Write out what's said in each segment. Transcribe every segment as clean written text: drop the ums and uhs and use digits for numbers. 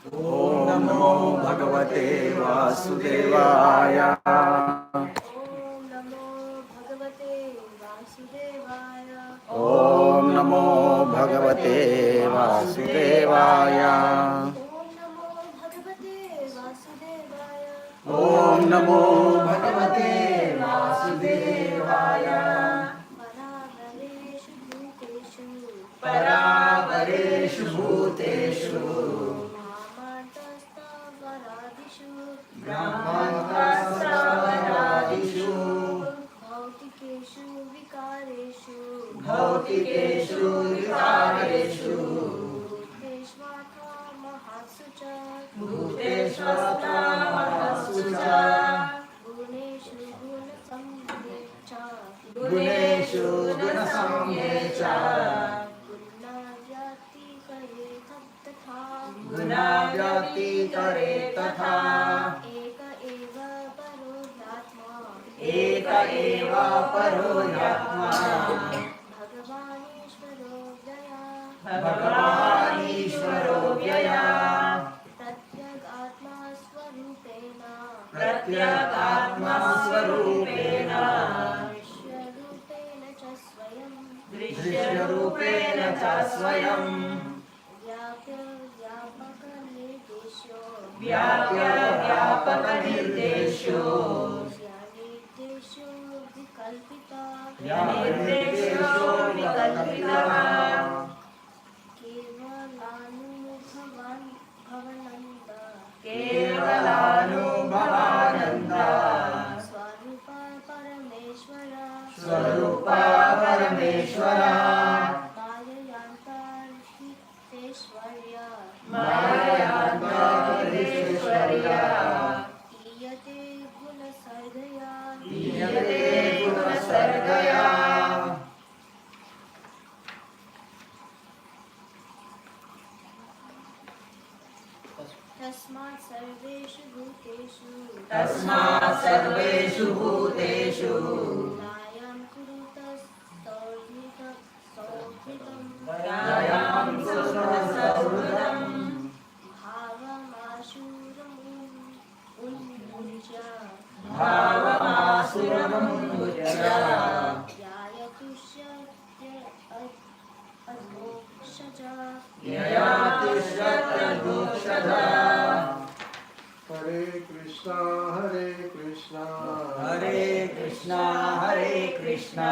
ओम नमो भगवते वासुदेवाय। ओम नमो भगवते वासुदेवाय। ओम नमो भगवते वासुदेवाय। ओम नमो भगवते वासुदेवाय। ओम नमो भगवते वासुदेवाय। परावरेषु भूतेषु परावरेषु भूतेषु ब्रह्माण्डस्थावरादिषु ब्रह्माण्डस्थावरादिषु भौतिकेषु विकारेषु भौतिकेषु विकारेषु भूतेष्वात्मा महात्सु च भूतेष्वस्ता महत्सु च गुणेषु गुणसंज्ञे च गुणेषु गुणसंज्ञे च गुणाव्यतिकरे तथा गुणाव्यतिकरे तथा एक एव परोऽध्यात्मा एक एव परोऽध्यात्मा भगवानीश्वरो व्यया भगवानीश्वरो व्यया प्रत्यगात्मा स्वरूपेण प्रत्यगात्मा स्वरूपेण दृश्यरूपेण च स्वयं दृश्यरूपेण च स्वयं व्याप्य व्यापकनिर्देशो व्याप्य व्यापकनिर्देशो निर्देशो विकल्पिता निर्देशो विकल्पितः केवलानुभवानन्द केवलानुभवानन्द स्वरूप परमेश्वर स्वरूप परमेश्वर माययान्तर्हितेश्वर्य मायान्तर्हितेश्वर्य ईयते गुणसर्गया ईयते गुणसर्गया तस्मात् सर्वेषु भूतेषु तस्मात् सर्वेषु भूतेषु दयां कुरुत सौहृदं दयां सुहृदं भावमाशुरमुन्मुच्य भावमासुरमुन्मुच्य यया तुष्यत्यद्भुक्षजा हरे कृष्णा हरे कृष्णा हरे कृष्णा हरे कृष्णा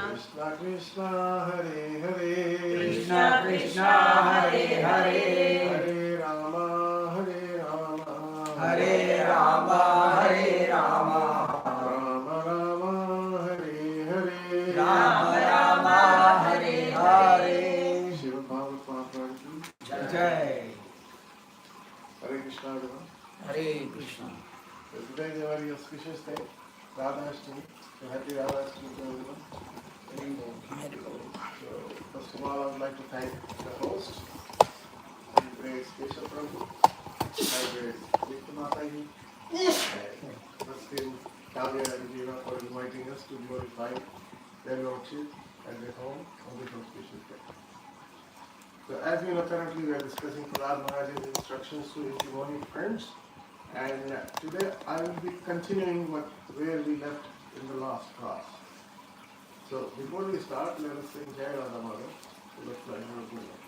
कृष्णा कृष्णा हरे हरे कृष्णा कृष्णा हरे हरे हरे राम हरे राम हरे राम हरे राम राम राम हरे हरे राम राम हरे हरे शिव भागवत महापुराण की जय। हरे Krishna everyone. Hare Krishna. So today is a very auspicious day, Radha-Ashtami. So happy Radha-Ashtami to everyone. So first of all, I would like to thank the host, Grace Keshav Prabhu, High Grace Vikta Mataji, and Rustin Kavya and Jiva for inviting us to glorify their Lordship at their home on this auspicious day. So as we know, currently we are discussing Prahlad Maharaj's instructions to his demonic friends, and today I will be continuing where we left in the last class. So before we start, let us sing Jai Radha Madhav to the pleasure of the Lord.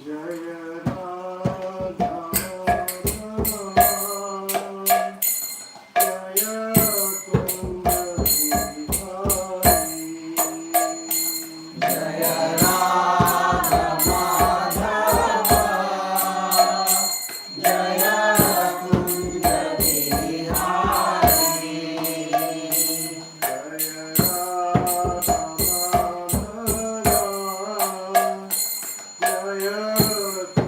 Jai Radha Jaya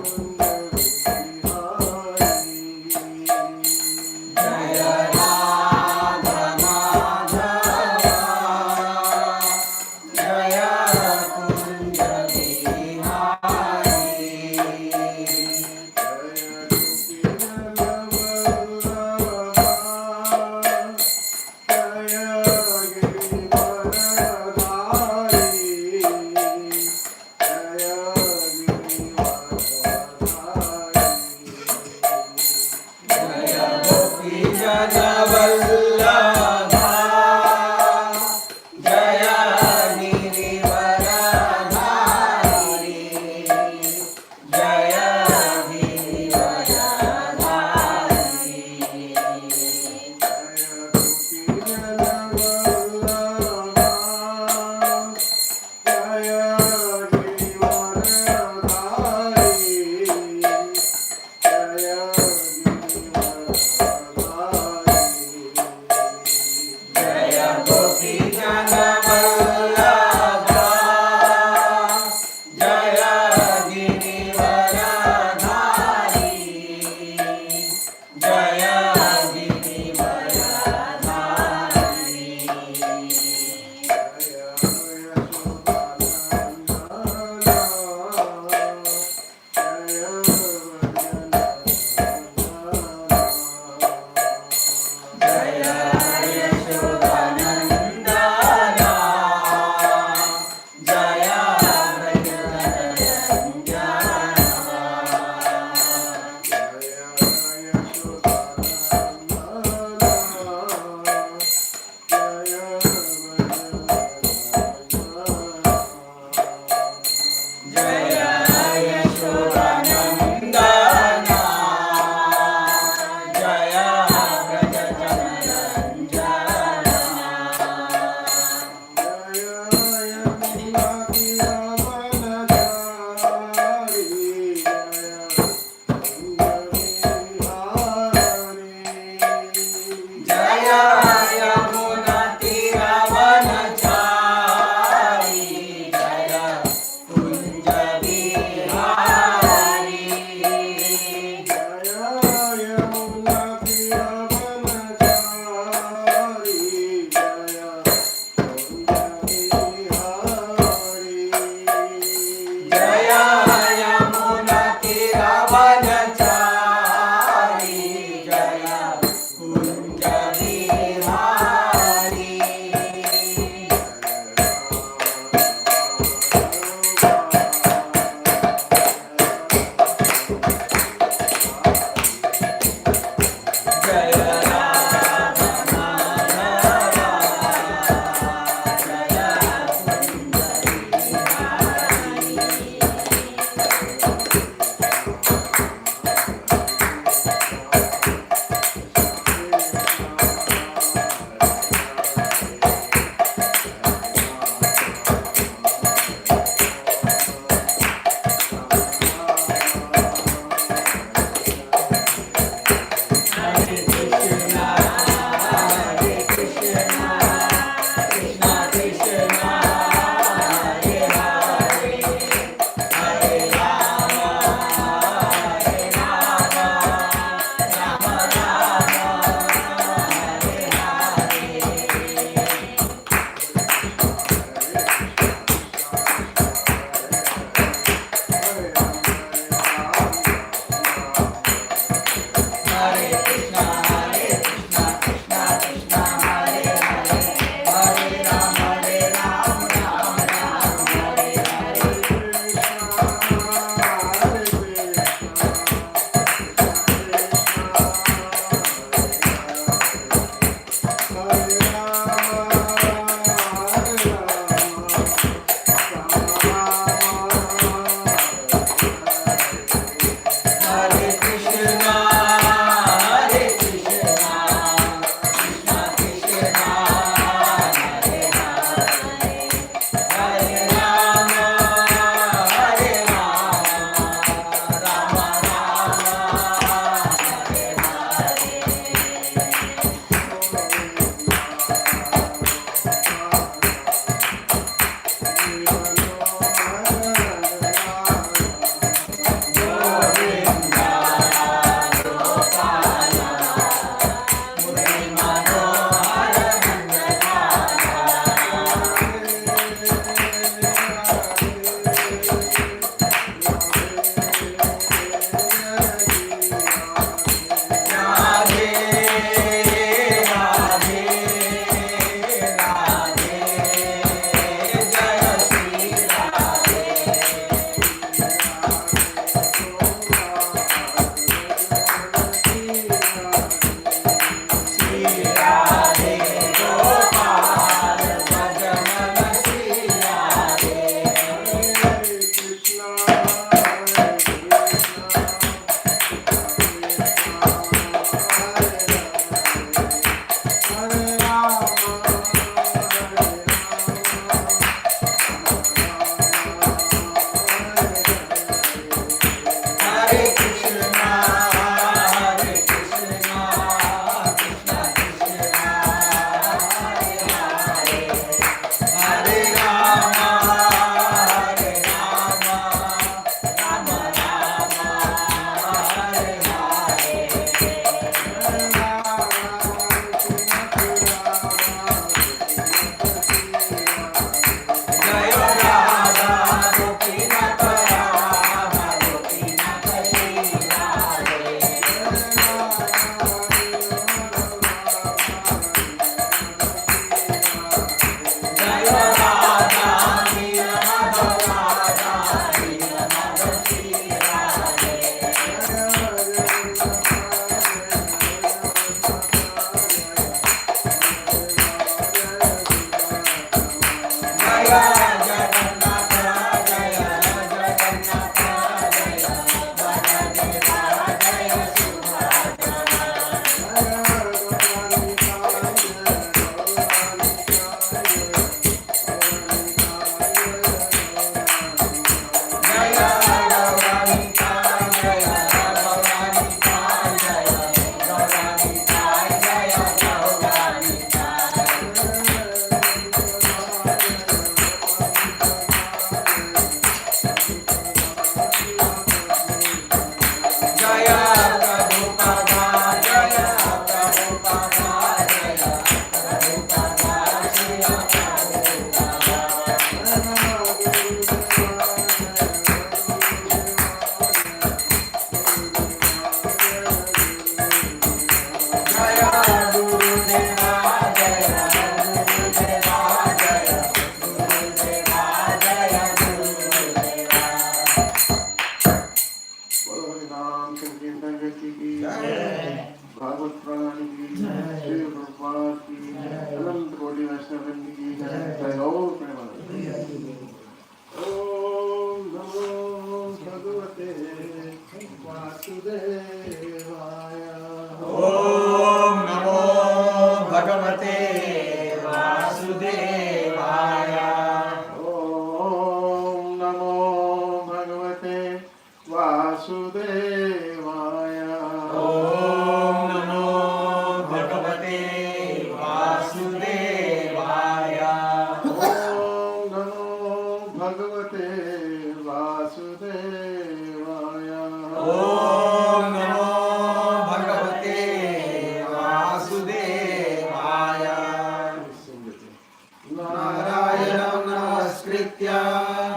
नमस्कृत्य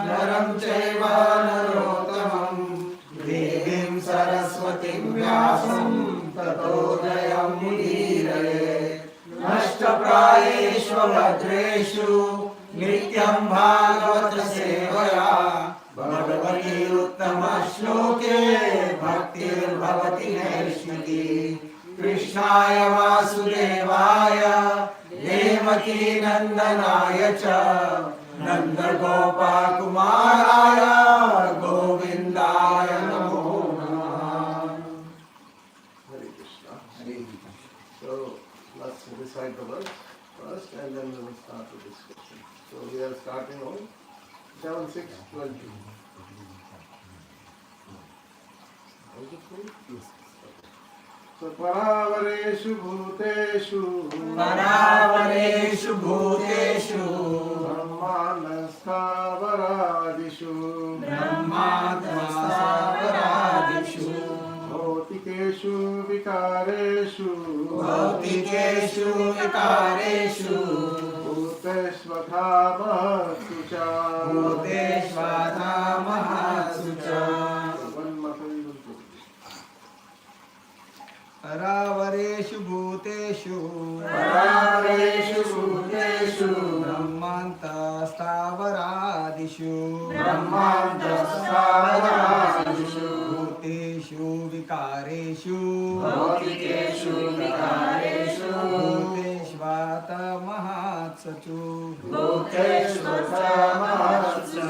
नरं चैव नरोत्तमं देवीं सरस्वतीं व्यासं ततो जयमुदीरये नष्टप्रायेषु भद्रेषु नित्यं भागवत सेवया भगवती उत्तमश्लोके भक्तिर्भवति नैष्णिकी कृष्णाय वासुदेवाय देवकी नंदनाय च नन्दगोपकुमाराय गोविन्दाय नमो नमः। Hare Krishna. So let's recite the verse first and then we will start the discussion. So we are starting on 7.6.20. Is it full? Yes. So Paravare Bhuteshu Brahmanastavaradishu Bhautikeshu Vikareshu Bhuteshvatha Mahatsucha One Matavi will put. परावरेषु भूतेषु ब्रह्मान्तस्तावरादिषु भूतेषु विकारेषु भूतेष्वातमहात्सु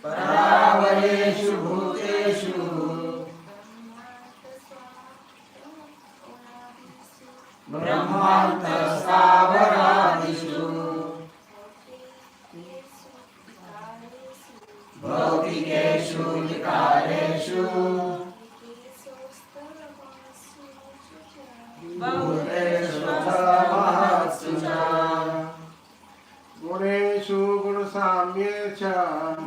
परावरेषु भूतेषु ब्रह्मान्तस्तावरादिषु भौतिकेषु विकारेषु भूतेष्वतमहात्सु च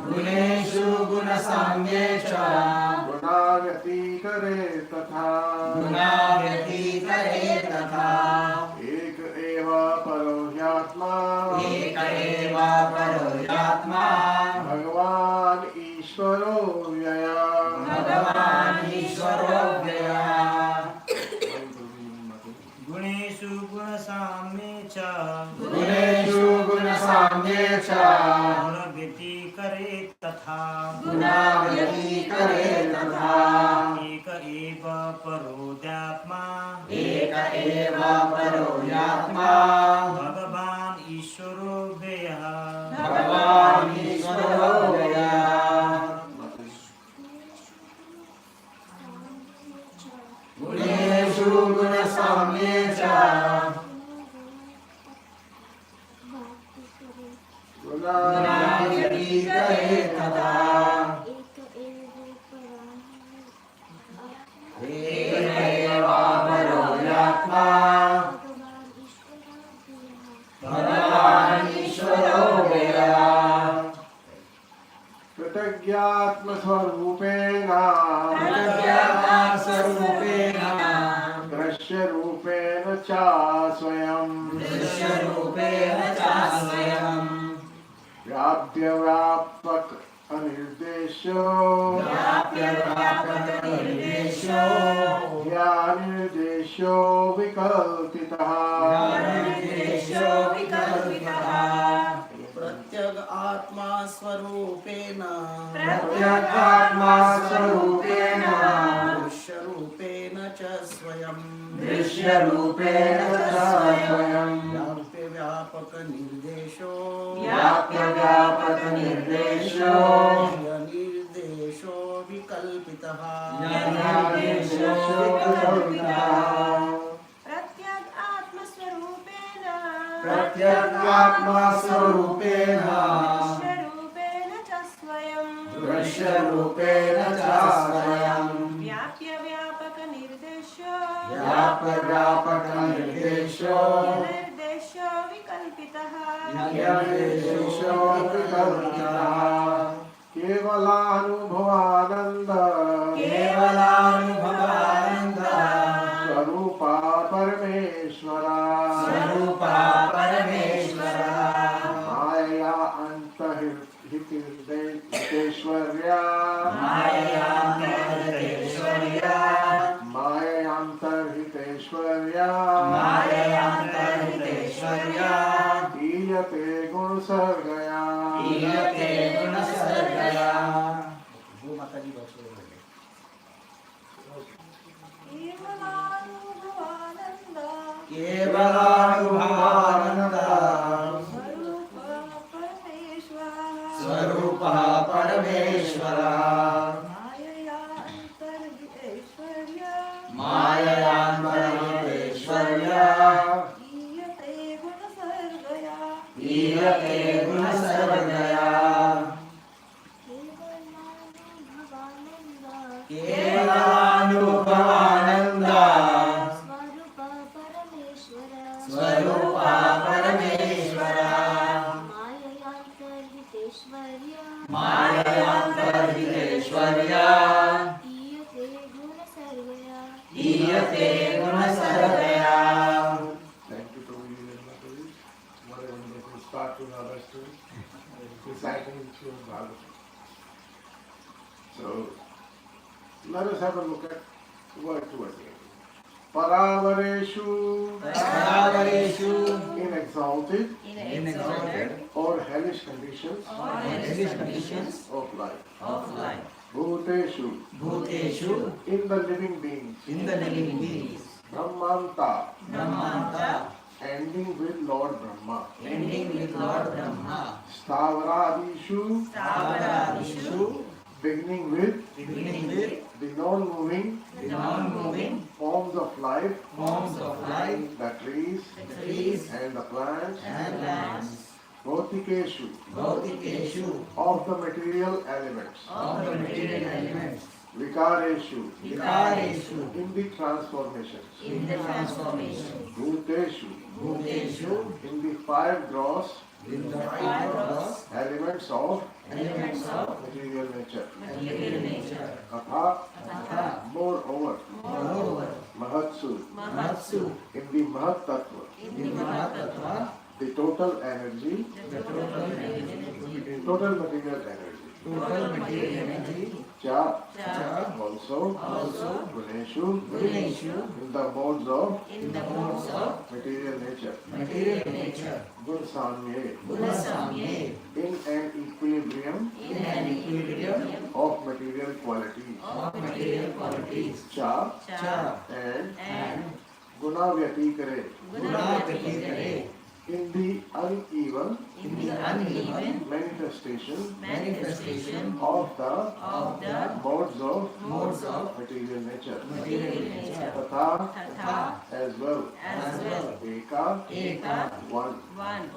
गुणेषु गुणसाम्ये च गुणाव्यतिकरे तथा एक एव परो ह्यात्मा भगवान् ईश्वरो व्यया गुणेषु गुणसाम्ये च गुणव्यतिकरे तथा एक एव परोऽध्यात्मा भगवान् ईश्वरो व्ययः गुणेषु गुणसाम्ये च गुणाव्यतिकरे तथा एक एव परो ह्यात्मा भगवान् ईश्वरो व्ययः कृतज्ञात्मस्वरूपेण दृश्यरूपेण च स्वयं व्याप्यव्यापक अनिर्देशो ज्ञानिर्देशो विकल्पितः प्रत्यग आत्मा स्वरूपेण दृश्यरूपेण च स्वयं व्याप्य व्यापक निर्देशो निर्देशो विकल्पितः प्रत्यगात्मस्वरूपेण दृश्यरूपेण च स्वयं व्याप्य व्यापक निर्देशो निर्देशो विकल्पितः केवलानुभवानंद स्वरूपा परमेश्वरा Mayantarhiteshwarya Mayantarhiteshwarya Mayantarhiteshwarya Mayantarhiteshwarya Iyate Gunasargaya Iyate Gunasargaya वो माता जी बच्चे बोले केवलानुभवानन्द Kevalनुभवानanda स्वरूपः Svarupa परमेश्वरः Parameshwara माययान्तर्हितेश्वर्या Iyate Gunasargaya ईयते गुणसर्गया केवलानुभवानन्द स्वरूप परमेश्वर स्वरूपः परमेश्वरः माययांतर्हितेश्वर्य माययान्तर्हितेश्वर्या ईयते गुणसर्वया ईयते गुणसर्गया Thank you to you, Mataji. What a wonderful start to our story. Reciting Srimad Bhagavatam. So, let us have a look at word to word. Paravareshu, Paravareshu in exalted inexalted or hellish conditions hellish conditions of life. of life. Bhuteshu, Bhuteshu in the living beings. in the living beings. Brahmanta, Brahmanta ending with Lord Brahma. ending with Lord Brahma. Stavaradishu, Stavaradishu beginning with beginning with the non-moving the non-moving forms of life, forms of life, the trees trees and the plants. and plants. Bhautikeshu, Bhautikeshu of the material elements. of the material elements. Vikareshu, Vikareshu in the transformations. in the transformation. Bhuteshu, Bhuteshu in the five gross in the five gross elements of elements of material nature. material nature. Atha, Atha moreover, moreover Mahatsu, Mahatsu in the Mahat Tattva, in the Mahatattva the total energy, the total energy, total material energy. total material energy. Cha, Cha also, also Guneshu, Guneshu in the modes of in the modes of material nature. material nature. Gunsamye, Gunasamye in an equilibrium in an equilibrium of material qualities. of material qualities. Cha Cha and Gunavyatikare, Gunapatikare in the uneven in the uneven manifestation manifestation of the modes of modes of material nature. material nature. Tatha, Tatha as well. Eka, Eka one. one.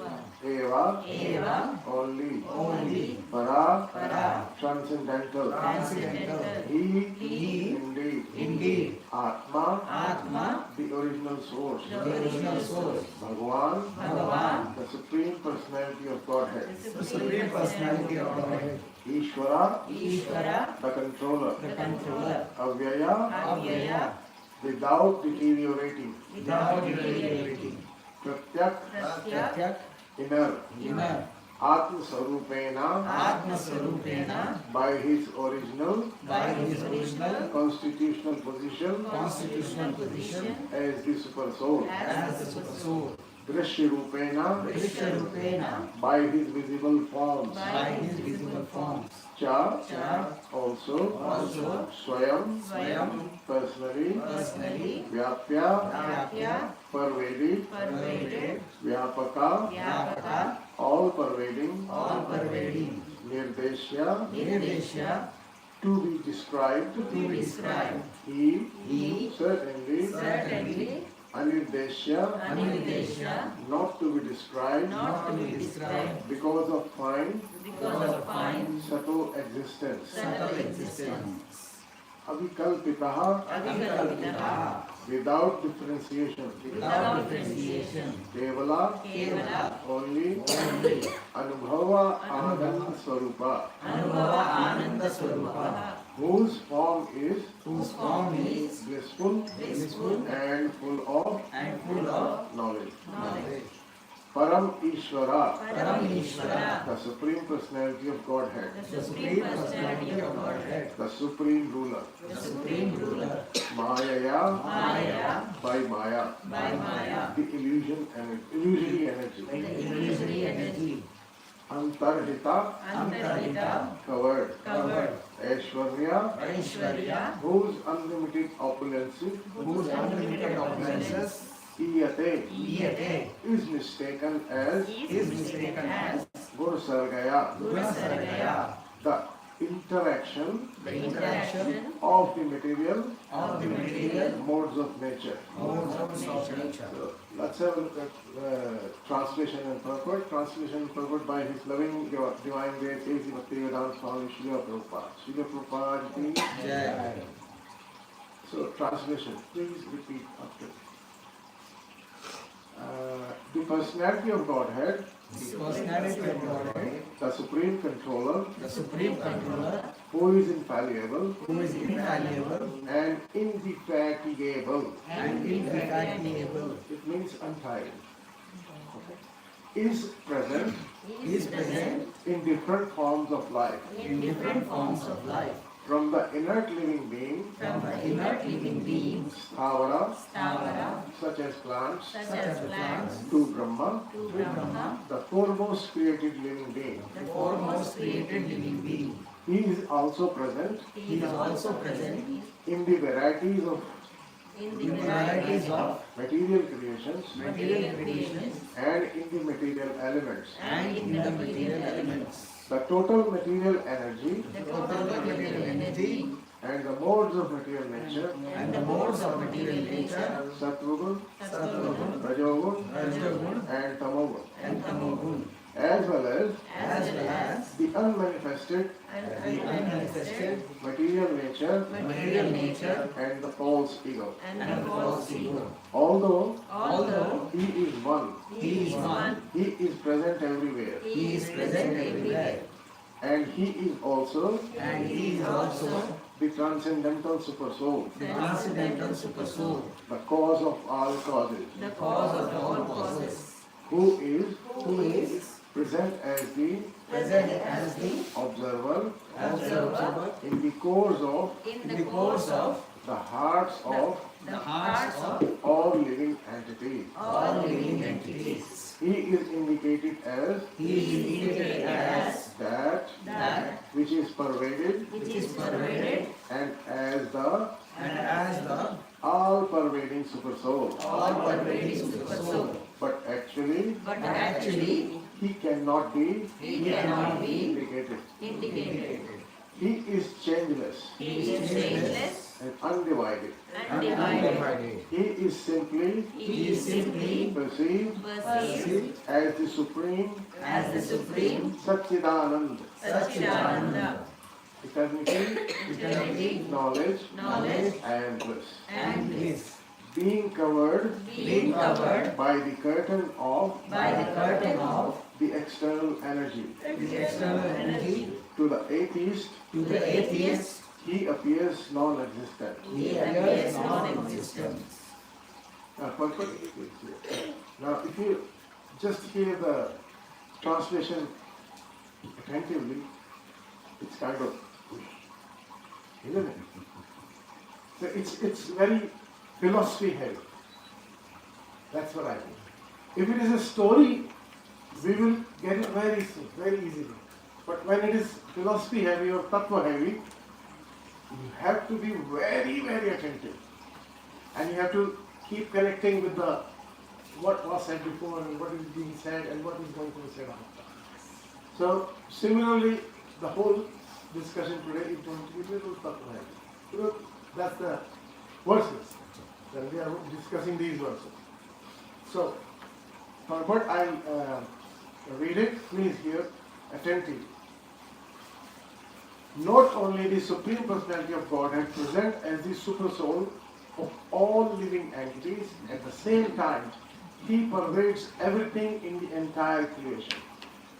Eva, Eva only. only. Para, Para transcendental. transcendental. He, He, indeed. indeed. Atma, Atma the original source. the original source. Bhagavan, Bhagavan the supreme personality of Godhead. the supreme personality of Godhead. Ishvara, Ishvara the controller. the controller. Avyaya, Avyaya without deteriorating. without deteriorating. Pratyak, Pratyak inner. inner. Atma Sarupena, Atma Swarupena by his original by his original constitutional position constitutional position as the super soul. as the super soul. Drishya Rupena, Vishrupena by his visible forms. by his visible forms. Cha, Cha also, also Swayam, Swayam personally, personally Vyapya, Vyapya pervaded, pervaded Vyapaka, Vyapaka all pervading, all pervading Nirdeshya, Nirdeshya to be described, to be described. he, He certainly, certainly Anirdeshya, Anirdeshya not to be described, not to be described because of fine, because of fine subtle existence. subtle existence. Avikalpitaha, Avikalpitaha without differentiation. without differentiation. Kevala, Kevala only, only Anubhava Ananda Swarupa, Anubhava Ananda Swarupa whose form is whose form is blissful blissful and full of and full of knowledge. knowledge. Param Ishvara, Param Ishvara, the Supreme Personality of Godhead, the Supreme Personality of Godhead, the Supreme Ruler, the Supreme Ruler, Maya, Maya, by Maya, by Maya, the illusory energy, the illusory energy, Antarhita, Antarhita, covered, covered, Aishwarya, Aishwarya, whose unlimited opulences, whose unlimited opulences Iyate, Iyate is mistaken as is mistaken as Guru Sargaya, Guna Sargaya, the interaction the interaction of the material of the material modes of nature. modes of nature. So, let's have a look at translation and purport. Translation and purport by His loving divine grace, A.C. Bhaktivedanta Swami Srila Prabhupada. Srila Prabhupada ki Jai. So, translation, please repeat after. The personality of Godhead, The personality of Godhead, the Supreme Controller, the Supreme Controller, who is infallible who is infallible and indefatigable, and indefatigable, it means untiring, is present is present in different forms of life, in different forms of life, from the inert living being, From the inert living beings, Sthavara, Stavara, such as plants, such as plants, to Brahma, to Brahma, the foremost created living being. the foremost created living being. He is also present He is also present in the varieties of in in the varieties of material creations material creations and in the material elements. and in the material elements. The total material energy The total material energy and the modes of material nature, and the modes of material nature, Sattvagun, Sattvagun, Rajogun, Rajagun and Tamogun, and Tamogun, as well as the unmanifested the unmanifested material nature material nature and the false ego. and the false ego. Although he is one, He is one, he is present everywhere, He is present everywhere, and he is also and He is also the transcendental supersoul, the transcendental supersoul, the cause of all causes, the cause of all causes, who is present as the present as the observer observer in the course of in the course of the hearts of the hearts of all living entities. all living entities. He is indicated as He is indicated as that which is pervaded which is pervaded and as the as the all-pervading supersoul. all pervading supersoul. But actually, he cannot be He cannot be indicated. indicated. He is changeless He is changeless and undivided. and divided. He is simply He is simply perceived perceived as the supreme as the supreme Satchidanand, Satchidananda, eternity, knowledge, and bliss. and bliss, Being covered being covered by the curtain of by the curtain of the external energy. the external energy. To the atheist, To the atheist, he appears non-existent. he appears non-existent. Now, if you just hear the translation attentively, it's kind of, isn't it? So it's very philosophy heavy. That's what I think. If it is a story, we will get it very easily. But when it is philosophy heavy or tattva heavy, you have to be very, very attentive. And you have to keep connecting with the what was said before and what is being said and what is going to be said after. So similarly, the whole discussion today is going to be a little tattva heavy. Because that's the verses. And we are discussing these verses. So, for what I'll read it, please hear attentively. Not only the Supreme Personality of Godhead present as the Supersoul of all living entities, at the same time, He pervades everything in the entire creation.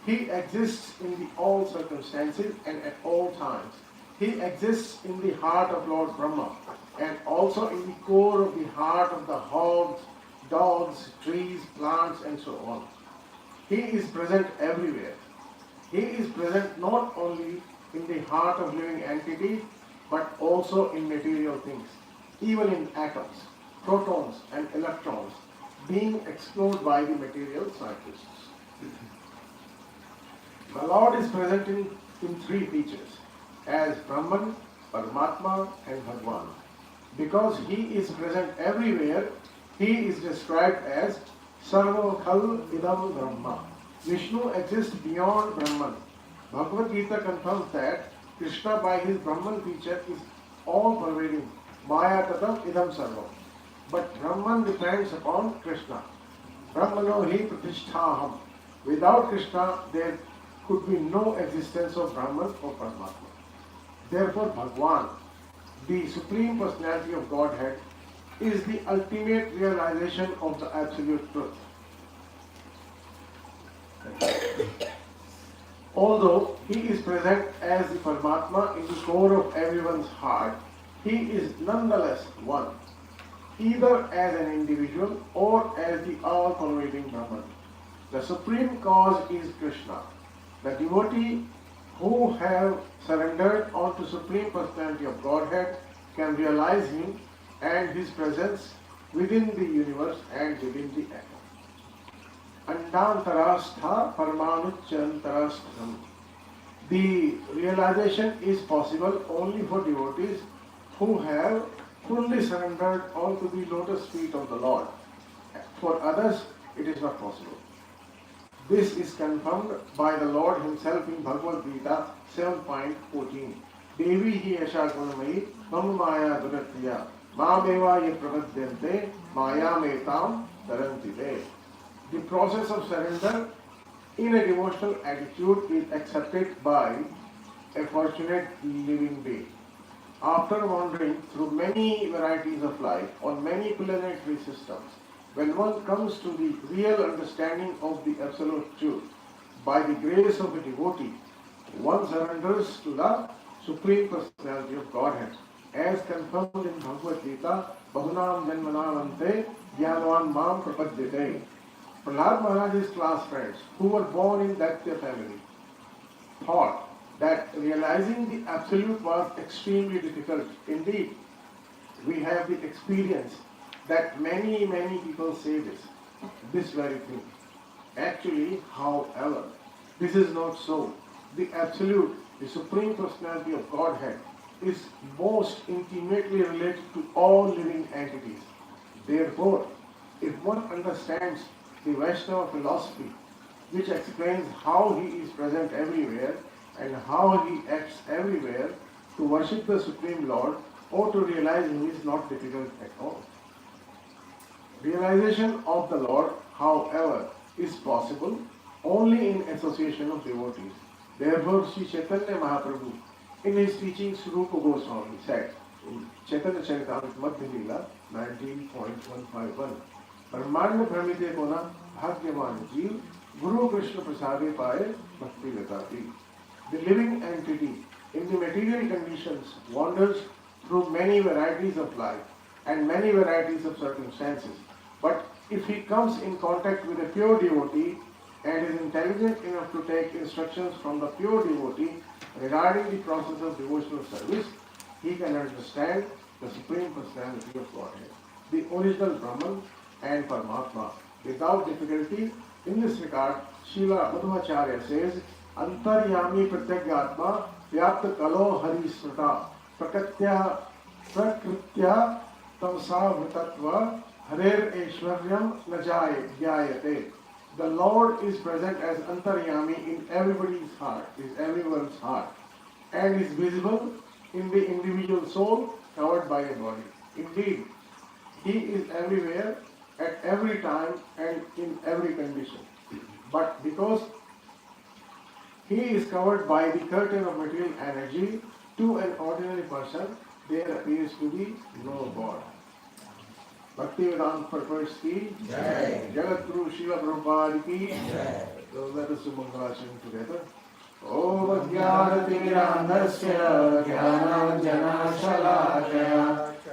He exists in the all circumstances and at all times. He exists in the heart of Lord Brahma and also in the core of the heart of the hogs, dogs, trees, plants, and so on. He is present everywhere. He is present not only in the heart of living entities, but also in material things, even in atoms, protons and electrons being explored by the material scientists. The Lord is present in three features, as Brahman, Paramatma and Bhagwan. Because He is present everywhere, He is described as Sarva Khal Idam Brahma. Vishnu exists beyond Brahman. Bhagavad Gita confirms that Krishna by his Brahman feature is all pervading. Maya Tatam Idam Sarvam. But Brahman depends upon Krishna. Brahmano hi pratisthaham. Without Krishna, there could be no existence of Brahman or Paramatma. Therefore, Bhagwan, the Supreme Personality of Godhead, is the ultimate realization of the Absolute Truth. Although He is present as the Paramatma in the core of everyone's heart, He is nonetheless one, either as an individual or as the all-pervading Brahman. The Supreme Cause is Krishna. The devotee who have surrendered unto Supreme Personality of Godhead can realize Him and His presence within the universe and within the atom. Andantarastha Paramanuchantarastham. The realization is possible only for devotees who have fully surrendered unto the lotus feet of the Lord. For others, it is not possible. This is confirmed by the Lord Himself in Bhagavad Gita 7.14. Devi hi asha gunamayi mam maya duratya mameva ye prapadyante maya metam tarantite. The process of surrender in a devotional attitude is accepted by a fortunate living being. After wandering through many varieties of life on many planetary systems, when one comes to the real understanding of the Absolute Truth, by the grace of a devotee, one surrenders to the Supreme Personality of Godhead, as confirmed in Bhagavad Gita, Bahunam Janmanamante Jnanavan Mam Prapadyate. Prahlad Maharaj's class friends, who were born in Daitya family, thought that realizing the Absolute was extremely difficult. Indeed, we have the experience that many people say this very thing. Actually, however, this is not so. The Absolute, the Supreme Personality of Godhead, is most intimately related to all living entities. Therefore, if one understands the Vaishnava philosophy, which explains how He is present everywhere and how He acts everywhere, to worship the Supreme Lord or to realize Him is not difficult at all. Realization of the Lord, however, is possible only in association of devotees. Therefore, Sri Chaitanya Mahaprabhu, in his teachings, Rupa Goswami said in Chaitanya Charitamrita Madhya Leela 19.151, Brahmanda Pramite Kona Bhagyavan Jeev Guru Krishna Prasade Paye Bhakti Gatati. The living entity in the material conditions wanders through many varieties of life and many varieties of circumstances. But if he comes in contact with a pure devotee and is intelligent enough to take instructions from the pure devotee regarding the process of devotional service, he can understand the Supreme Personality of Godhead, the original Brahman and Paramatma, without difficulty. In this regard, Srila Madhvacharya says, Antaryami Pratyagya Vyapta Kalo Hari Smrita Prakritya Tamsa Vritatva Harer Aishwaryam Najay Gyayate. The Lord is present as Antaryami in everybody's heart, is everyone's heart, and is visible in the individual soul covered by a body. Indeed, He is everywhere, at every time and in every condition. But because He is covered by the curtain of material energy, to an ordinary person, there appears to be no God. Bhaktivedanta purpose ki Jai. Jagat Guru Srila Prabhupada ki Jai. So let us do Mangalasam together. Om Jnanatirandasya Jnananjana Shalakaya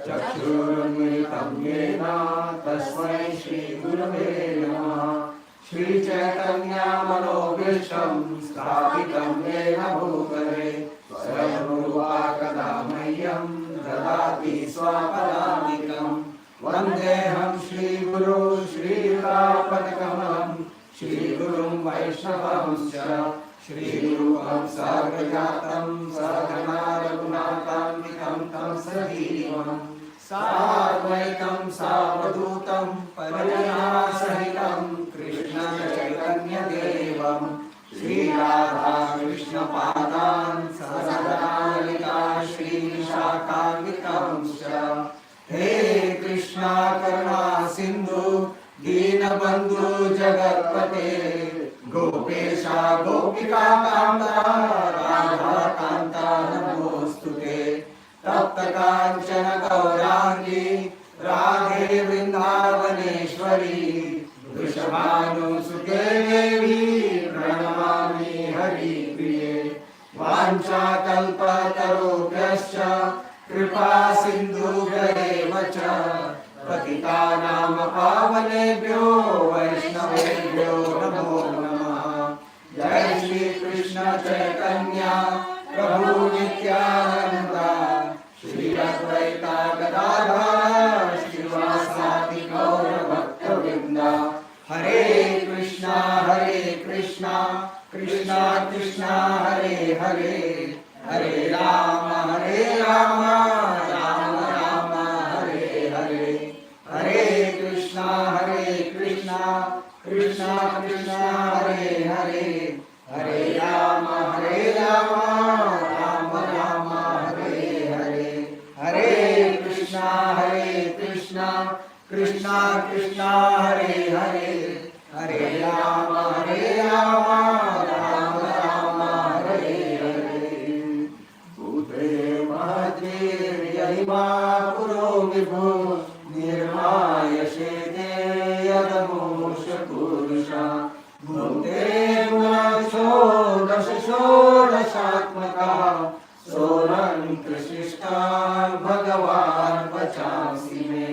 Chakshurunmilitam Yena Tasmai Shri Gurave Namaha Shri Chaitanya Manobhisham Sthapitam Yena Bhutale Swayam Rupa Kadamayyam Dadati Swapadamikam Vandeham Shri Guru Shri Yudapadakamalam Shri Gurum Vaishnavamscha Shri Rupam Sarvajatam Sarvana Raghunatamikam Tam Sajivam Sarvaitam Sarvadutam Parijana Sahitam Krishna Chaitanya Devam Shri Radha Krishna Padan Sahadanalika Shri Vishakhavitamscha He Krishna Karuna Sindhu Deenabandhu Jagatpate Gopesha Gopika Kanta Radha Kanta Namostute Tapta Kanchana Gaurangi Radhe Vrindavaneshwari Vrishabhanu Sute Devi Pranamami Hari Priye Vancha Kalpa Tarobhyascha Kripa Sindhu Vacha Patitanam Pavanebhyo Vaishnavebhyo Namo Namah Jai Shri Krishna Chaitanya Prabhu Nityananda Shri Advaita Gadadhara Srivasadi Gaura Bhakta Vrinda Hare Krishna Krishna Krishna Hare Hare Hare Rama Rama Rama Hare Hare Hare Krishna Krishna Krishna Hare Hare Hare Rama Rama Rama Hare Hare Hare Krishna Krishna Krishna Hare Hare Hare Rama Rama Rama Hare Hare Bhute Mahadre Yahima Puro Vibhu Nirmaya Shede Yadamusha Purusha Bhute Gunacho Dashatmaka Soran Krishna Bhagavan Vachansi Me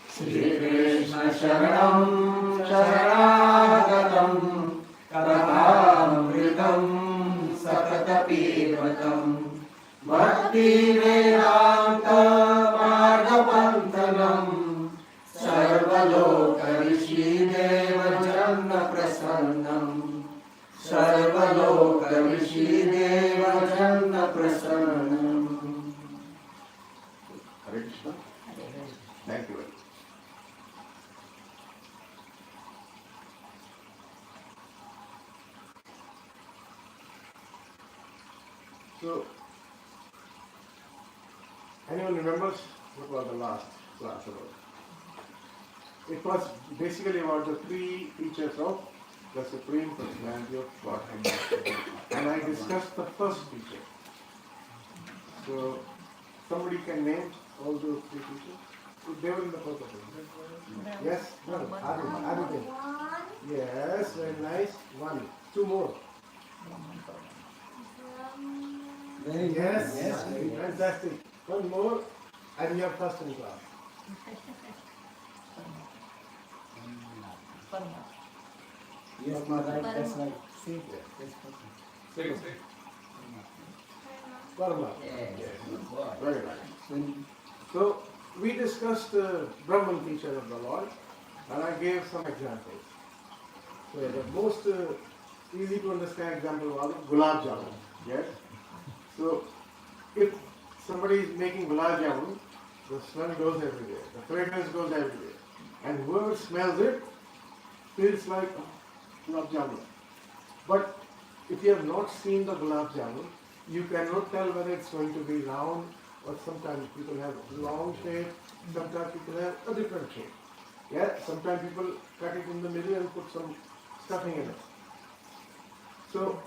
Shri Krishna Sharanam Sharanagatam Karamritam Sakatapivatam Bhakti Vedanta Margapantanam Sarvaloka Rishi Deva Janna Prasannam Sarvaloka Rishi Deva Janna Prasannam. Hare Krishna. Thank you very much. So, anyone remembers what was the last class about? It was basically about the three features of the Supreme Personality of Godhead. And I discussed the first feature. So, somebody can name all those three features? They were in the first one. Yes? No, Aditya. Yes, very nice. One. Two more. Very good. Yes, Yes, very good. fantastic. One more, and you are first in class. Yes, right, that's right. See, that's Karma. Yes. Very nice. So, we discussed the Brahman feature of the Lord, and I gave some examples. So, the most easy to understand example was gulab jamun. Yes? So, if somebody is making gulab jamun, the smell goes everywhere, the fragrance goes everywhere, and whoever smells it feels like gulab jamun. But if you have not seen the gulab jamun, you cannot tell whether it's going to be round, or sometimes people have long shape, sometimes people have a different shape. Yeah, sometimes people cut it in the middle and put some stuffing in it. So,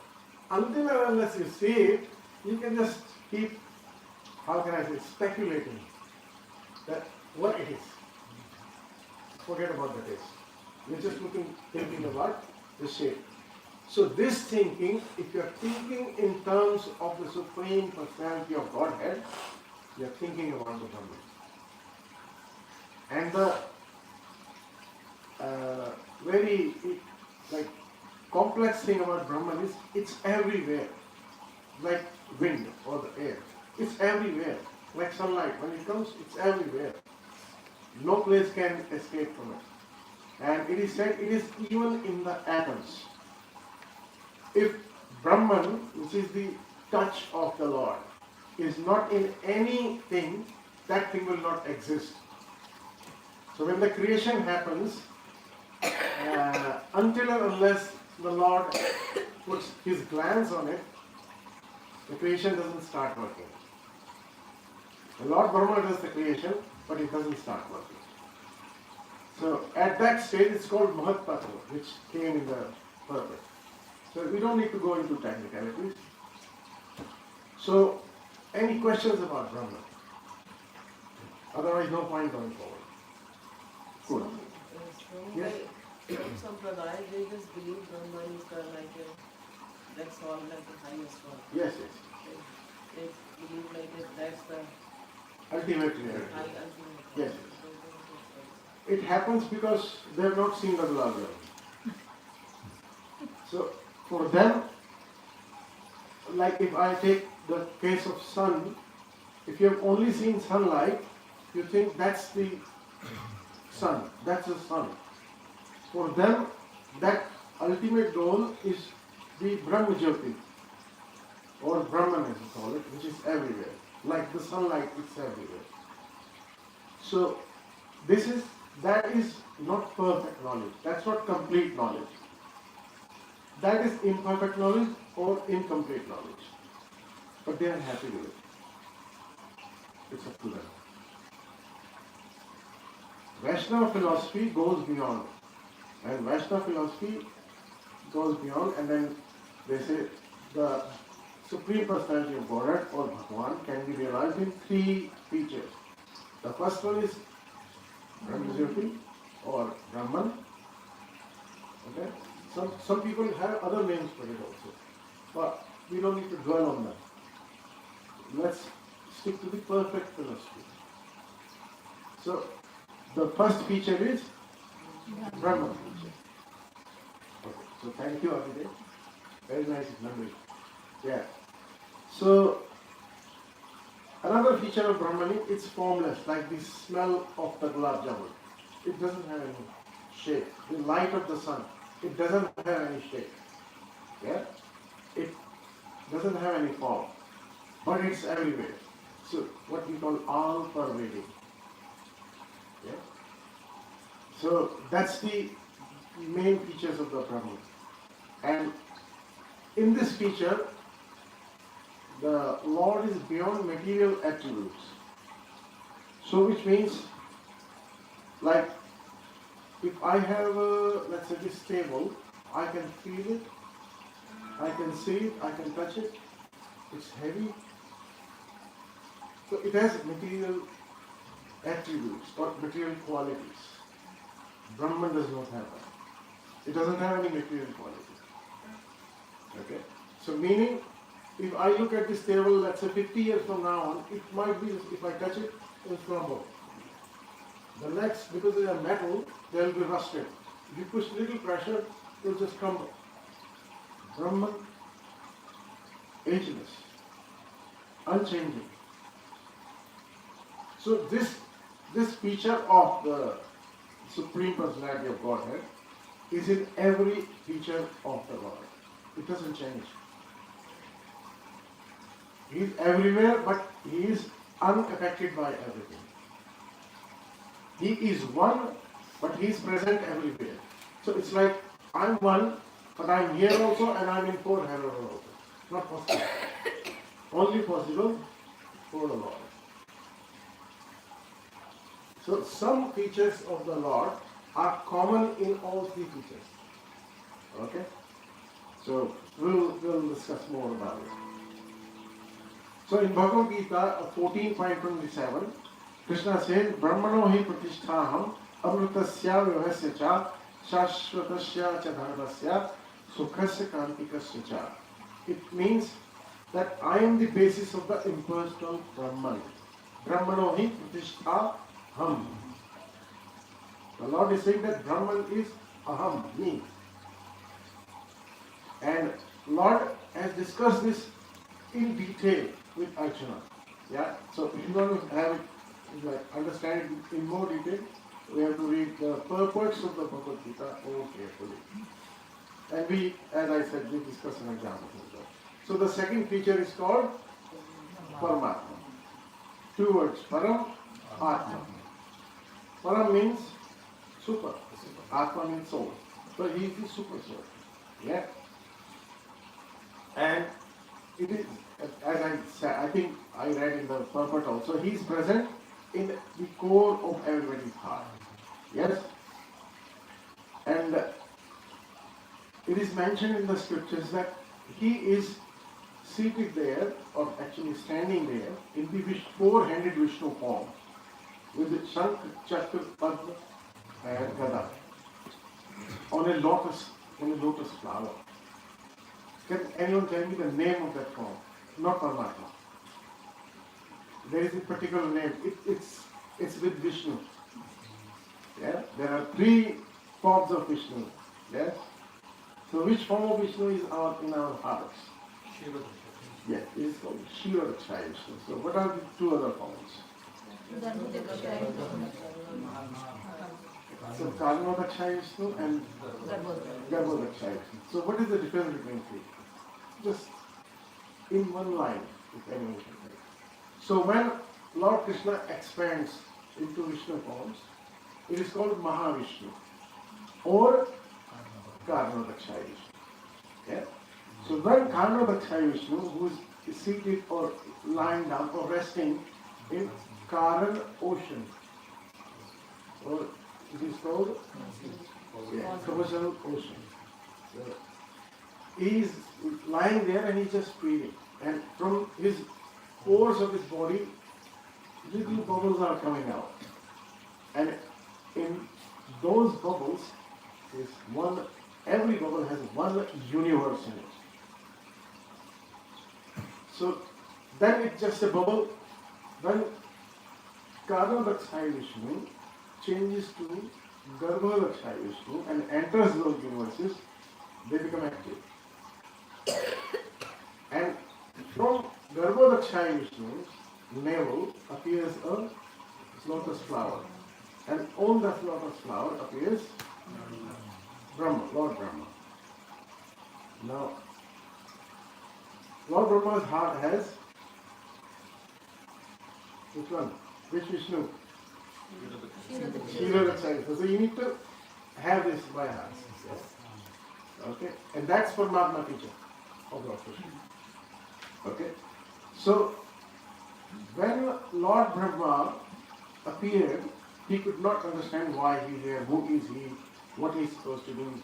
until and unless you see it, you can just keep, how can I say, speculating that what it is. Forget about the taste. You're just thinking about the shape. So this thinking, if you're thinking in terms of the Supreme Personality of Godhead, you're thinking about the Brahman. And the very like complex thing about Brahman is it's everywhere. Like wind or the air. It's everywhere. Like sunlight. When it comes, it's everywhere. No place can escape from it. And it is said it is even in the atoms. If Brahman, which is the touch of the Lord, is not in anything, that thing will not exist. So when the creation happens, until and unless the Lord puts his glance on it, the creation doesn't start working. The Lord Brahma does the creation, but it doesn't start working. So at that stage, it's called Mahat Tatra, which came in the purpose. So we don't need to go into technicalities. So, any questions about Brahman? Otherwise, no point going forward. Good. Yes? Some Prahlad, they just believe Brahman is the that's all, like the highest one. Yes, yes. They believe that's the Ultimate high reality. ultimate. Yes. It happens because they have not seen the Gulab Jamun. So, for them, like if I take the case of sun, if you have only seen sunlight, you think that's the sun, that's the sun. For them, that ultimate goal is the Brahma Jyoti, or Brahman as we call it, which is everywhere. Like the sunlight, it's everywhere. So, that is not perfect knowledge. That's not complete knowledge. That is imperfect knowledge or incomplete knowledge. But they are happy with it. It's up to them. Vaishnava philosophy goes beyond. And Vaishnava philosophy goes beyond, and then they say the Supreme Personality of Godhead or Bhagavan can be realized in 3 features. The first one is Brahmajyoti or Brahman. Okay? Some people have other names for it also. But we don't need to dwell on them. Let's stick to the perfect philosophy. So, the first feature is Brahman feature. Okay. So, thank you, Abhidek. Very nice memory. Yeah. So, another feature of Brahman is it's formless, like the smell of the Gulab Jamun. It doesn't have any shape. The light of the sun, it doesn't have any shape. Yeah? It doesn't have any form. But it's everywhere. So, what we call all-pervading. Yeah? So, that's the main features of the Brahman. And in this feature, the Lord is beyond material attributes. So, which means, like, if I have, let's say, this table, I can feel it, I can see it, I can touch it, it's heavy. So, it has material attributes or material qualities. Brahman does not have that. It doesn't have any material quality. Okay? So, meaning, if I look at this table, let's say 50 years from now on, it might be, if I touch it, it will crumble. The next, because they are metal, they will be rusted. If you push little pressure, it will just crumble. Brahman, ageless, unchanging. So this feature of the Supreme Personality of Godhead is in every feature of the Lord. It doesn't change. He is everywhere, but he is unaffected by everything. He is one, but he is present everywhere. So it's like I'm one, but I'm here also and I'm in 4 heaven also. Not possible. Only possible for the Lord. So some features of the Lord are common in all 3 features. Okay? So we'll discuss more about it. So in Bhagavad Gita 14.27, Krishna says, Brahmano hi pratisthaham amritasya vyavasya cha shashvatasya cha dharmasya sukhasya kantikasya cha. It means that I am the basis of the impersonal Brahman. Brahmano hi pratisthaham. The Lord is saying that Brahman is aham, me. Lord has discussed this in detail with Arjuna. Yeah. So if you want to have it, like, understand it in more detail, we have to read the purports of the Bhagavad Gita more carefully. And we, as I said, we discuss an example of that. So the second feature is called Paramatma. 2 words, Param, Atma. Param means super. Atma means soul. So he is the super soul. Yeah. And it is, as I said, I think I read in the purport also, he is present in the core of everybody's heart. Yes? And it is mentioned in the scriptures that he is seated there, or actually standing there, in the four-handed Vishnu form, with the Shankh, Chakra, Padma, and Gada, on a lotus flower. Can anyone tell me the name of that form? Not Paramatma. There is a particular name. It's with Vishnu. Yeah? There are 3 forms of Vishnu. Yes? So which form of Vishnu is in our hearts? Yes, it is called Shiva Rakshaya Vishnu. So what are the 2 other forms? So Karma Rakshaya Vishnu and Garbho Rakshaya Vishnu. So what is the difference between 3? Just in one line, if anyone can say. So when Lord Krishna expands into Vishnu forms, it is called Mahavishnu or Karma Rakshaya Vishnu. Yeah? So when Karma Rakshaya Vishnu, who is seated or lying down or resting in Karan ocean, or it is called commercial ocean. So he is lying there and he is just breathing. And from his pores of his body, little bubbles are coming out. And in those bubbles is every bubble has one universe in it. So then it's just a bubble. When Karma Rakshaya Vishnu changes to Garbha Rakshaya Vishnu and enters those universes, they become active. And from Garbha Rakshaya Vishnu's navel appears a lotus flower. And on that lotus flower appears Brahma, Lord Brahma. Now, Lord Brahma's heart has which one? Which Vishnu? Shiva Rakshaya. So you need to have this by heart. Okay? And that's Paramatma teacher of Lord Krishna. Okay? So, when Lord Brahma appeared, he could not understand why he is here, who is he, what he is supposed to do.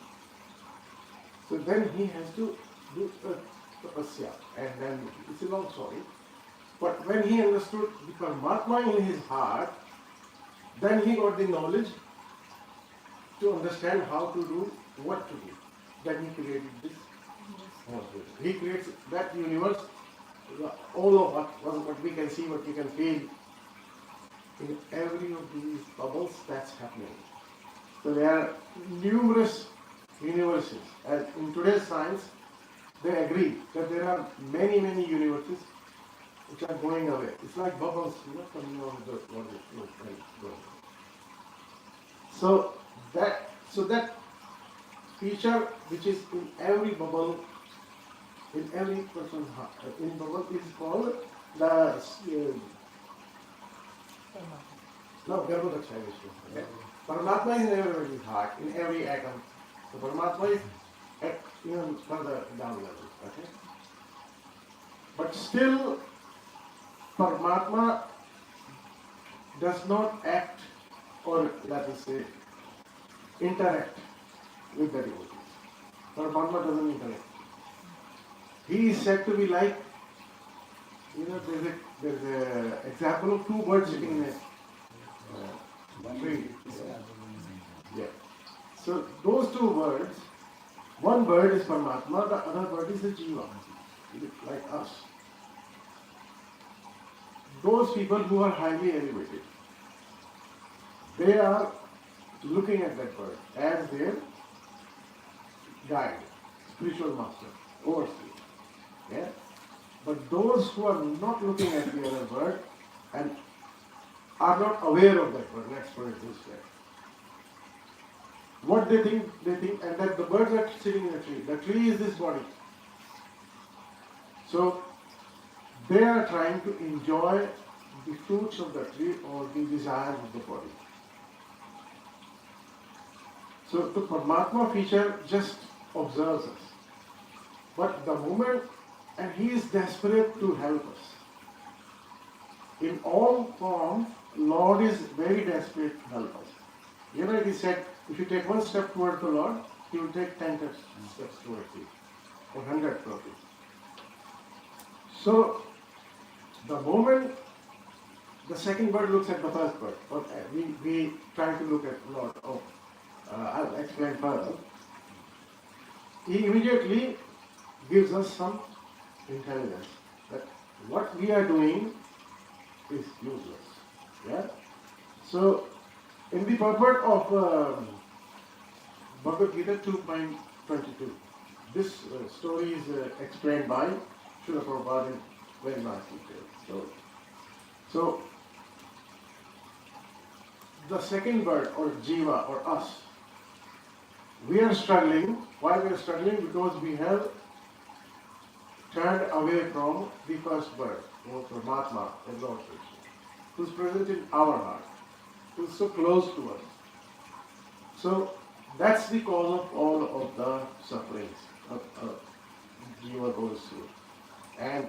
So then he has to do a tapasya, and then it's a long story. But when he understood the Paramatma in his heart, then he got the knowledge to understand how to do, what to do. Then he created this. He creates that universe, all of what we can see, what we can feel. In every of these bubbles, that's happening. So there are numerous universes. And in today's science, they agree that there are many, many universes which are going away. It's like bubbles, coming out of the water. So that feature which is in every bubble, in every person's heart, in bubble is called the Garbha Rakshaya Vishnu. Paramatma is in everybody's heart, in every atom. So Paramatma is at even further down level. Okay? But still, Paramatma does not act or let us say interact with the devotees. Paramatma doesn't interact. He is said to be like, there's a example of 2 birds sitting in a tree. Yeah. So those 2 birds, one bird is Paramatma, the other bird is the Jiva, like us. Those people who are highly elevated, they are looking at that bird as their guide, spiritual master. overseas. Yeah? But those who are not looking at the other bird and are not aware of that bird, let's put it this way. What they think, and that the birds are sitting in the tree. The tree is this body. So they are trying to enjoy the fruits of the tree or the desires of the body. So the Paramatma feature just observes us. But the moment, and he is desperate to help us. In all forms, Lord is very desperate to help us. You know, it is said, if you take one step towards the Lord, he will take 10 steps towards you, or 100 probably. So, the moment the second bird looks at the first bird, or we try to look at Lord, I'll explain further. He immediately gives us some intelligence that what we are doing is useless. Yeah? So, in the purport of Bhagavad Gita 2.22, this story is explained by Srila Prabhupada in very nice detail. So, the second bird or Jiva or us, we are struggling. Why we are struggling? Because we have turned away from the first bird, Paramatma, the Lord Krishna, who is present in our heart, who is so close to us. So that's the cause of all of the sufferings Jiva goes through. And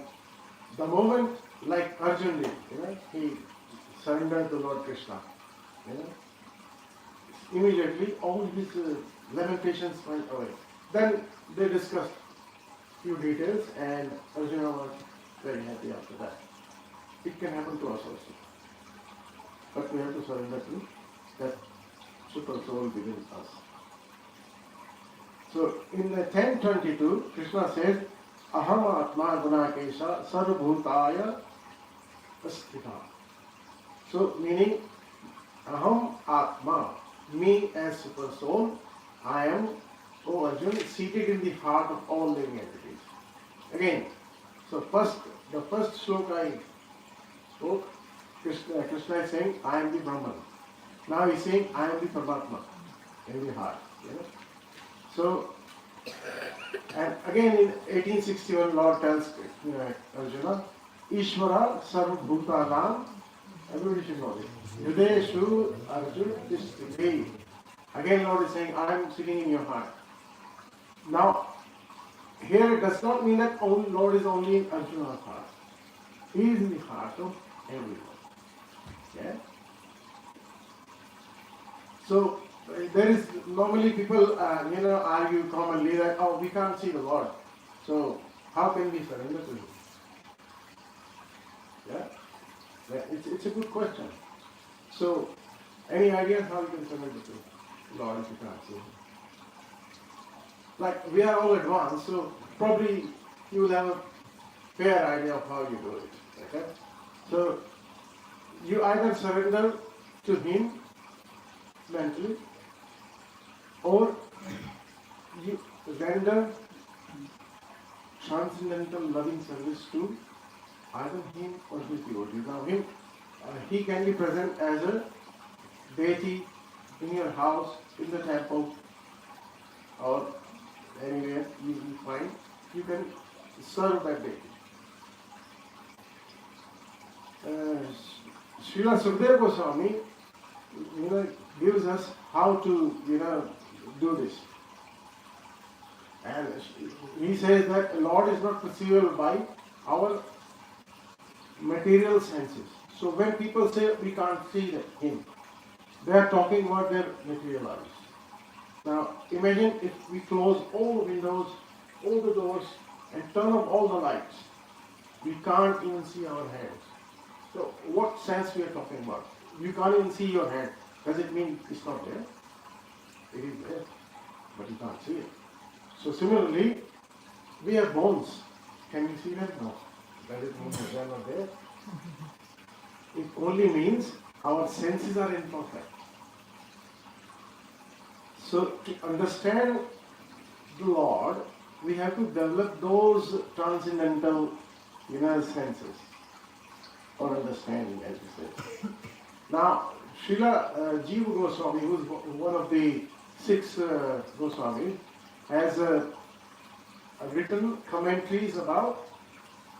the moment, like Arjuna did, he surrendered to Lord Krishna, immediately all his lamentations went away. Then they discussed few details and Arjuna was very happy after that. It can happen to us also. But we have to surrender to that super soul within us. So in the 10:22, Krishna says, Aham Atma Gunakesha Sarvabhutaya Asthita. So meaning, Aham Atma, me as super soul, I am, O Arjuna, seated in the heart of all living entities. Again, so the first sloka I spoke, Krishna is saying, I am the Brahman. Now he is saying, I am the Paramatma in the heart. So, and again in 1861, Lord tells Arjuna, Ishvara Sarva Bhutanam, everybody should know this. Yudeshu Arjuna Tisthiti. Again, Lord is saying, I am sitting in your heart. Now, here it does not mean that Lord is only in Arjuna's heart. He is in the heart of everyone. Yeah? So, there is normally people, argue commonly that, we can't see the Lord. So, how can we surrender to Him? Yeah? It's a good question. So, any ideas how you can surrender to Lord if you can't see Him? Like, we are all advanced, so probably you will have a fair idea of how you do it. Okay? So, you either surrender to Him mentally, or you render transcendental loving service to either Him or His devotee. Now, He can be present as a deity in your house, in the temple, or anywhere you find, you can serve that deity. Srila Sukadeva Goswami, gives us how to, do this. And he says that the Lord is not perceivable by our material senses. So when people say we can't see Him, they are talking about their material eyes. Now imagine if we close all the windows, all the doors, and turn off all the lights. We can't even see our hands. So what sense we are talking about? You can't even see your hand. Does it mean it's not there? It is there, but you can't see it. So similarly, we have bones. Can you see them? No. Does it mean that they are not there? It only means our senses are imperfect. So to understand the Lord, we have to develop those transcendental inner senses or understanding, as you said. Now, Srila Jiva Goswami, who is one of the 6 Goswamis, has written commentaries about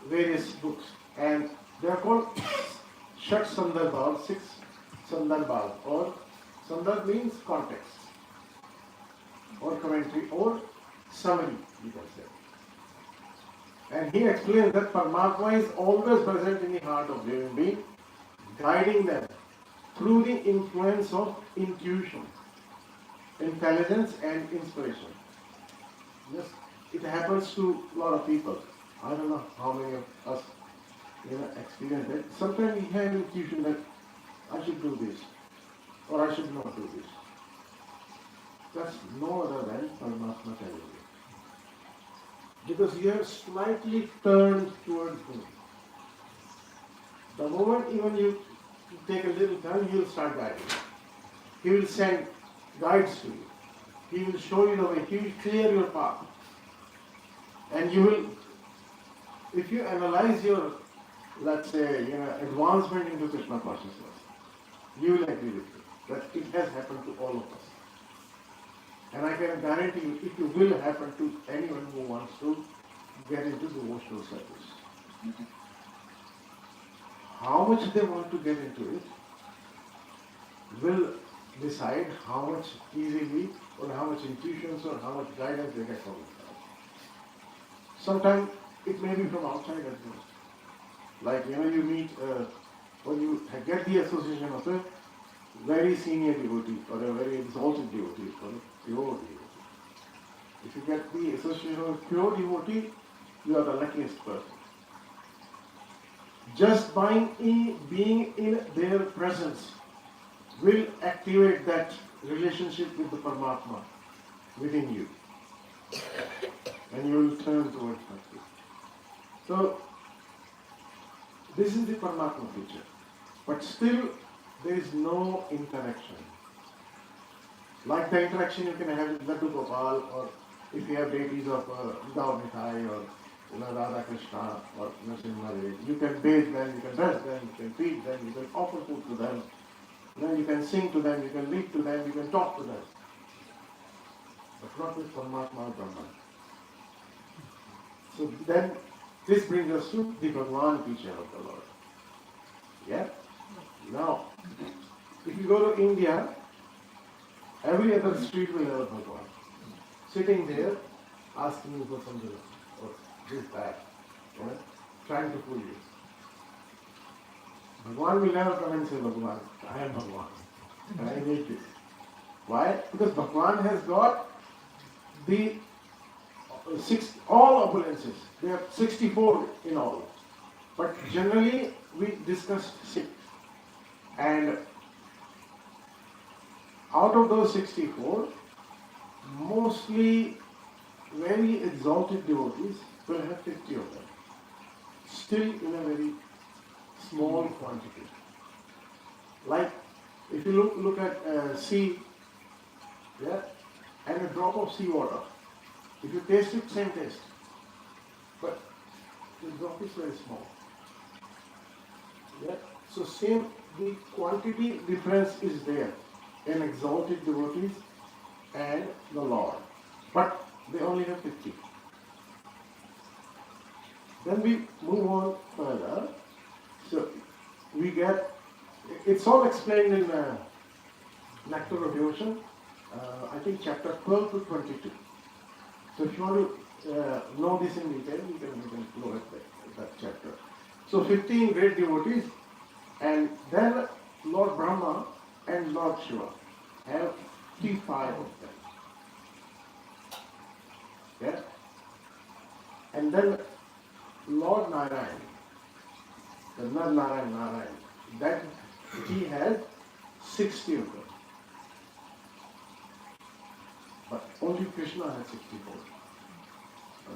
various books, and they are called Shat Sandarbhas, 6 Sandarbhas, or Sandarbh means context, or commentary, or summary, you can say. And he explains that Paramatma is always present in the heart of living being, guiding them through the influence of intuition, intelligence and inspiration. Yes, it happens to a lot of people. I don't know how many of us experience that. Sometimes we have intuition that I should do this or I should not do this. That's no other than Paramatma telling you. Because you have slightly turned towards Him. The moment even you take a little turn, He will start guiding you. He will send guides to you. He will show you the way. He will clear your path. And you will, if you analyze your, let's say, advancement into Krishna consciousness, you will agree with me that it has happened to all of us. And I can guarantee you, it will happen to anyone who wants to get into devotional service. How much they want to get into it will decide how much easily or how much intuitions or how much guidance they get from it. Sometimes it may be from outside as well. Like, you meet, or you get the association of a very senior devotee or a very exalted devotee or a pure devotee. If you get the association of a pure devotee, you are the luckiest person. Just by being in their presence will activate that relationship with the Paramatma within you. And you will turn towards Bhakti. So, this is the Paramatma feature. But still, there is no interaction. Like the interaction you can have with Laddu Gopal, or if you have deities of Gaur Mithai, or Radha Krishna, or Narasimha, you can bathe them, you can dress them, you can feed them, you can offer food to them, you can sing to them, you can read to them, you can talk to them. But not with Paramatma or Brahman. So then, this brings us to the Bhagwan feature of the Lord. Yeah? Now, if you go to India, every other street will have a Bhagwan. Sitting there, asking you for something, or this, that, trying to fool you. Bhagwan will never come and say, Bhagwan, I am Bhagwan, and I need this. Why? Because Bhagwan has got the all opulences. There are 64 in all. But generally, we discussed 6. And out of those 64, mostly very exalted devotees will have 50 of them. Still in a very small quantity. Like, if you look at sea, yeah, and a drop of seawater, if you taste it, same taste. But the drop is very small. Yeah? So same, the quantity difference is there in exalted devotees and the Lord. But they only have 50. Then we move on further. So we get, it's all explained in Nectar of Devotion, I think chapter 12 to 22. So if you want to know this in detail, you can look at that chapter. So 15 great devotees, and then Lord Brahma and Lord Shiva have 55 of them. Yeah? And then Lord Narayan, the Narayan, that he has 60 of them. But only Krishna has 64.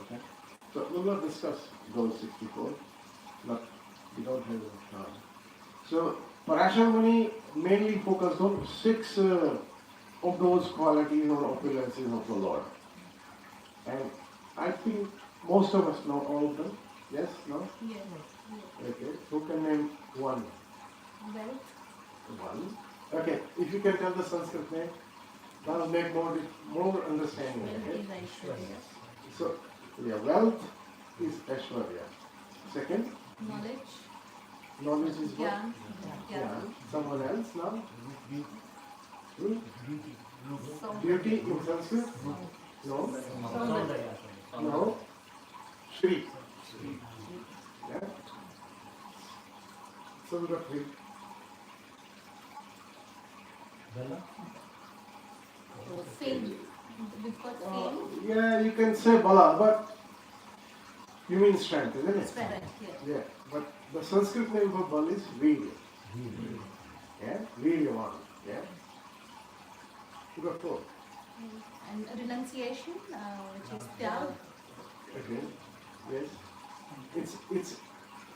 Okay? So we will not discuss those 64, but we don't have enough time. So Parashar Muni mainly focused on 6 of those qualities or opulences of the Lord. And I think most of us know all of them. Yes? No? Yes. Okay. Who can name one? Wealth. One. Okay. If you can tell the Sanskrit name, that will make more understanding. Wealth Okay? is Aishwarya. So, yeah, wealth is Aishwarya. Second, Knowledge. knowledge is what? Gyan. Yeah. Someone else now? Hmm? So, Beauty in Sanskrit? No. No. Shri. Yeah. So we got three. fame. We've got fame. Yeah, you can say Bala, but you mean strength, isn't it? Strength, yeah. Yeah, but the Sanskrit name for Bal is Virya. Yeah, Viryavan. Yeah. You got four. And renunciation, which is Tyag. Okay. Yes. It's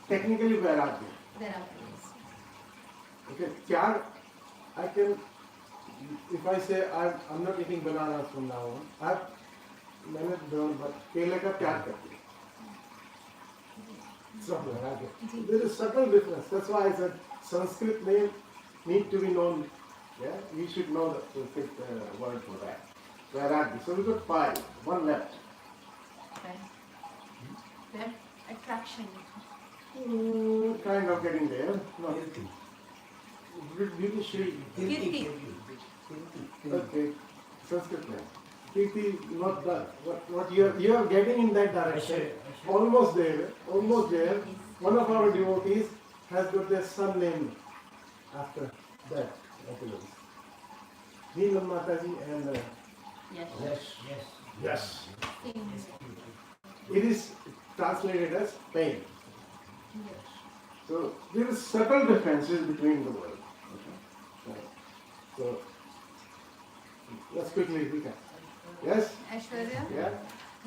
technically Vairagya. There are ways. Okay. Tyag, I can, if I say I'm not eating bananas from now on, मैंने done, but केले का त्याग करती हूँ. It's not Vairagya. There is subtle difference. That's why I said Sanskrit name need to be known. Yeah, you should know the Sanskrit word for that. Vairagya. So we got five. One left. Okay. We have attraction. Kind of getting there. No. Beauty Shri. Kirti. Okay. Sanskrit name. Kirti, not that. What you are getting in that direction. Almost there. Almost there. One of our devotees has got their son name after that. Neelam Mataji and Yes. yes. Fame. It is translated as pain. Yes. So there is subtle differences between the words. Okay. So let's quickly recap. Yes? Aishwarya. Yeah?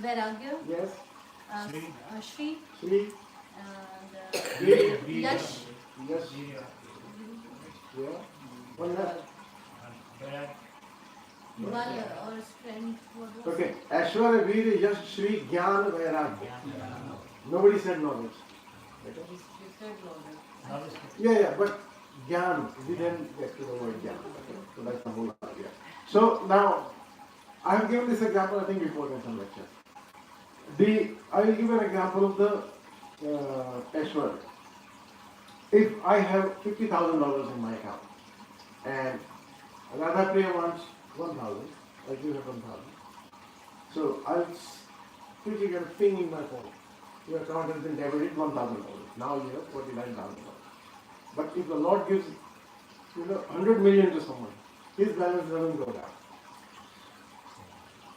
Vairagya. Yes? Shri. Shri? And Yash. Yes? Yeah? One left? Bal or strength. What was Okay. Aishwarya, Veerya, Yash, Shri, Jnana, Vairagya. Nobody said knowledge. Okay? You said knowledge. Yeah, but Gyan, we didn't get to the word Gyan. Okay? So that's the whole idea. So now, I have given this example, I think, before in some lecture. I will give an example of the Aishwarya. If I have $50,000 in my account and Radha Priya wants 1,000, I give her 1,000. So I'll quickly get a ping in my phone. Your account has been debited $1,000. Now you have $49,000. But if the Lord gives, 100 million to someone, his balance doesn't go down.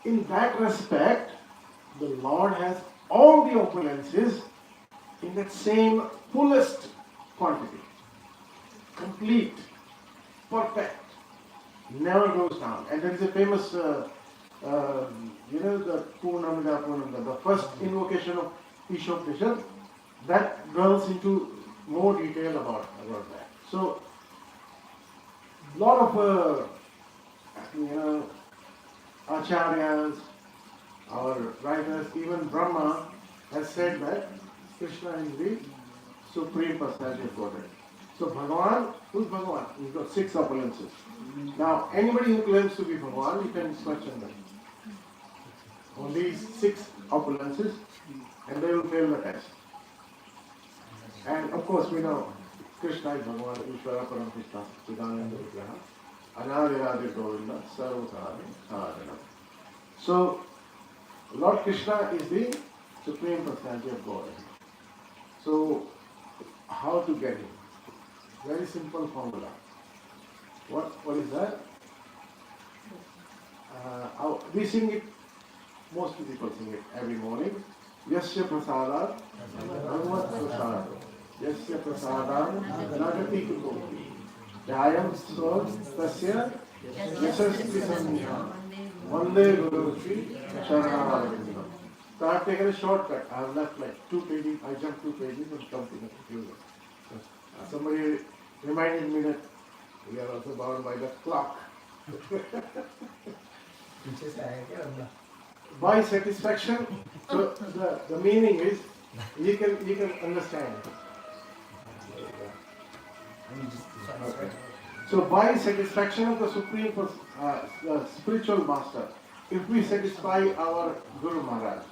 In that respect, the Lord has all the opulences in that same fullest quantity. Complete, perfect, never goes down. And there is a famous, the Purnamida, the first invocation of Ishopnishan, that dwells into more detail about that. So, lot of, acharyas, our writers, even Brahma has said that Krishna is the Supreme Personality of Godhead. So Bhagavan, who's Bhagavan? He's got 6 opulences. Now, anybody who claims to be Bhagavan, you can question them. On these 6 opulences, and they will fail the test. And of course, we know Krishna is Bhagavan, Ishvara Param Krishna, Chidananda Vigraha, Anadiradi Govinda, Sarvasari, Sadhana. So, Lord Krishna is the Supreme Personality of God. So, how to get him? Very simple formula. What is that? We sing it, most people sing it every morning. Yasya Prasada, Bhagavat Prasada. Yasya Prasada, Nagati Kukopi. Jayam Sor, Tasya, Yasasya Sanya. Vande Guru Sri Sharanavadindam. So I have taken a shortcut. I have left like 2 pages. I jumped 2 pages and come to the conclusion. Somebody reminded me that we are also bound by the clock. by satisfaction. So the meaning is you can understand. Okay. So by satisfaction of the supreme spiritual master, if we satisfy our Guru Maharaj,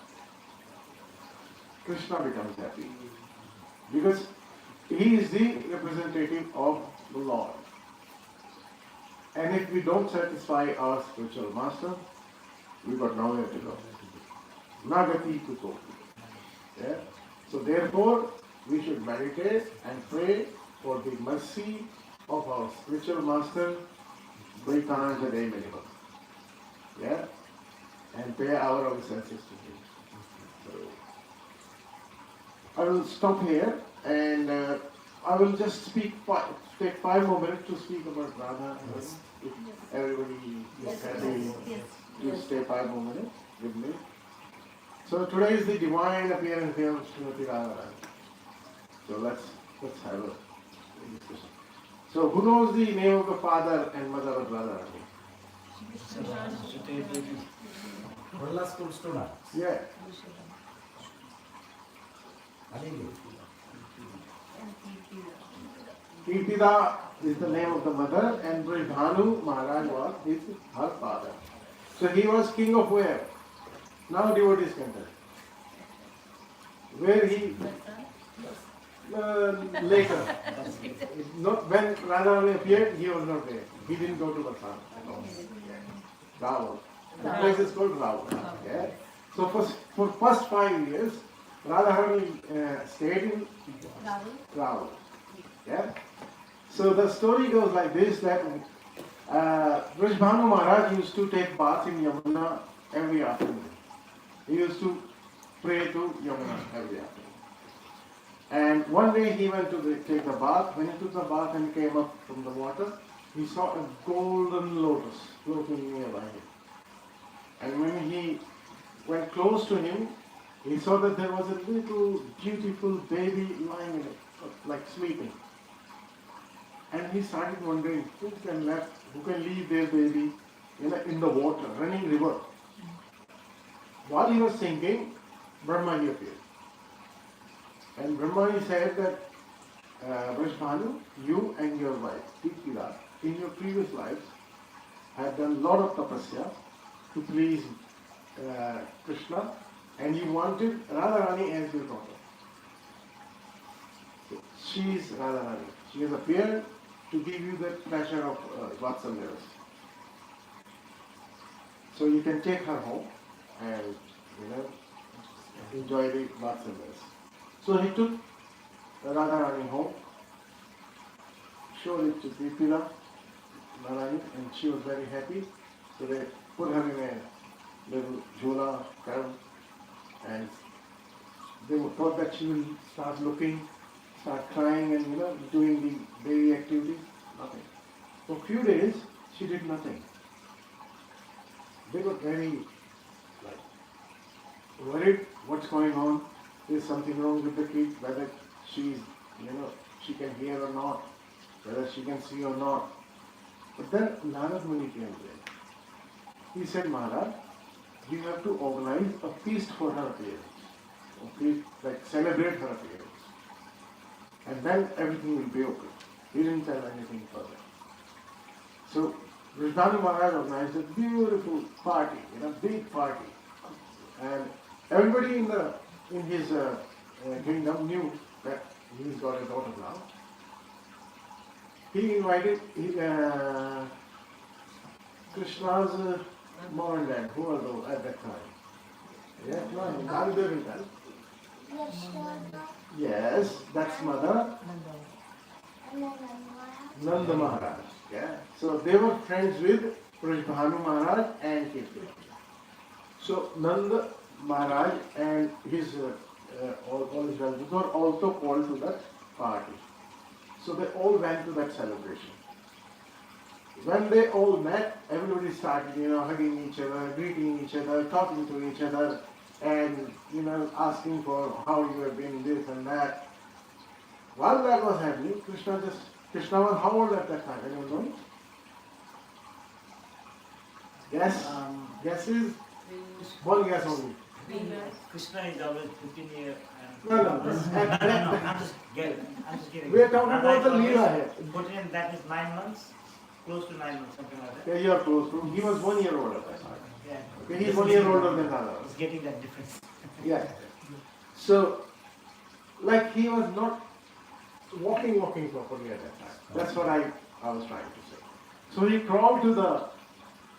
Krishna becomes happy because he is the representative of the Lord. And if we don't satisfy our spiritual master, we got nowhere to go. Nagati to go. Yeah? So therefore, we should meditate and pray for the mercy of our spiritual master, Brahmana Day minimum. Yeah? And pay our obeisances to him. So, I will stop here and I will just take 5 more minutes to speak about Radha. If everybody is happy to stay 5 more minutes with me. So today is the divine appearance here of Srimati Radharani. So let's have a discussion. So who knows the name of the father and mother of Radharani? Prahlad school student. Yeah. Kirtida is the name of the mother and Prahlad Maharaj was her father. So he was king of where? Now devotees can tell. Where he later. Not when Radharani appeared, he was not there. He didn't go to Varsana at all. Raval. The place is called Raval. Yeah. So for first 5 years, Radharani stayed in Raval. Yeah. So the story goes like this, that Prahlad Maharaj used to take bath in Yamuna every afternoon. He used to pray to Yamuna every afternoon. And one day he went to take the bath. When he took the bath and came up from the water, he saw a golden lotus floating nearby him. And when he went close to him, he saw that there was a little beautiful baby lying in it, like sleeping. And he started wondering who can leave their baby in the water, running river. While he was thinking, Brahma appeared. And Brahma said that, Vrishbhanu, you and your wife, Tikila, in your previous lives, had done lot of tapasya to please Krishna, and you wanted Radharani as your daughter. So she is Radharani. She has appeared to give you the pleasure of Vatsalyas. So you can take her home and enjoy the Vatsalyas. So he took Radharani home, showed it to Prithila, Narayani, and she was very happy. So they put her in a little jhula, carol, and they thought that she will start looking, start crying and doing the daily activities. Nothing. For a few days, she did nothing. They got very worried, what's going on? Is something wrong with the kid? Whether she's, she can hear or not, whether she can see or not. But then Narad Muni came there. He said, Maharaj, you have to organize a feast for her appearance. Celebrate her appearance. And then everything will be okay. He didn't tell anything further. So Prahlad Maharaj organized a beautiful party, big party. And everybody in his kingdom knew that he's got a daughter now. He invited Krishna's mom and dad, who were those at that time. Yeah, Nanda will tell. Yes, that's mother. Nanda Maharaj. Yeah. So they were friends with Prahlad Maharaj and Kirti. So Nanda Maharaj and his all his relatives were also called to that party. So they all went to that celebration. When they all met, everybody started, hugging each other, greeting each other, talking to each other, and asking for how you have been, this and that. While that was happening, Krishna was how old at that time? Anyone know? Yes? Guesses? 1 gas only. Krishna is always 15 years. No. I'm just kidding. We are talking about the Leela here. 14, that is 9 months, close to 9 months, something like that. Yeah, you are close to. He was 1 year old at that time. Yeah. Okay, he's 1 year older than Radha. He's getting that difference. Yeah. So, like he was not walking properly at that time. That's what I was trying to say. So he crawled to the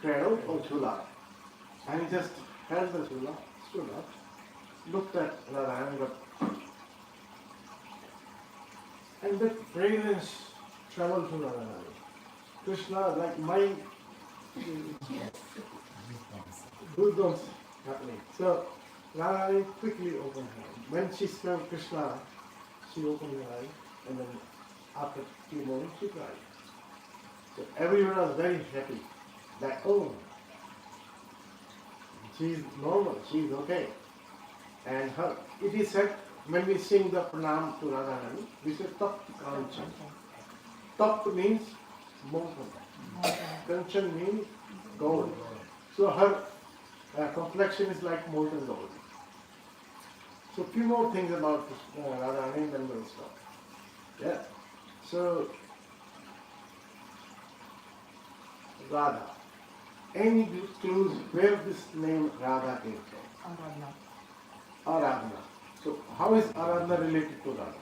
cradle or chula, and he just held the chula, stood up, looked at Radha and got, and that fragrance traveled to Radha. Krishna, like my goosebumps happening. So Radha quickly opened her eyes. When she smelled Krishna, she opened her eyes, and then after a few moments she cried. So everyone was very happy that, oh, she's normal, she's okay. And her, it is said, when we sing the pranam to Radharani, we say Tapt Kanchan. Tapt means molten. Kanchan means gold. So her complexion is like molten gold. So few more things about Radharani, then we'll stop. Yeah. So Radha. Any clues where this name Radha came from? Aradhana. So how is Aradhana related to Radha?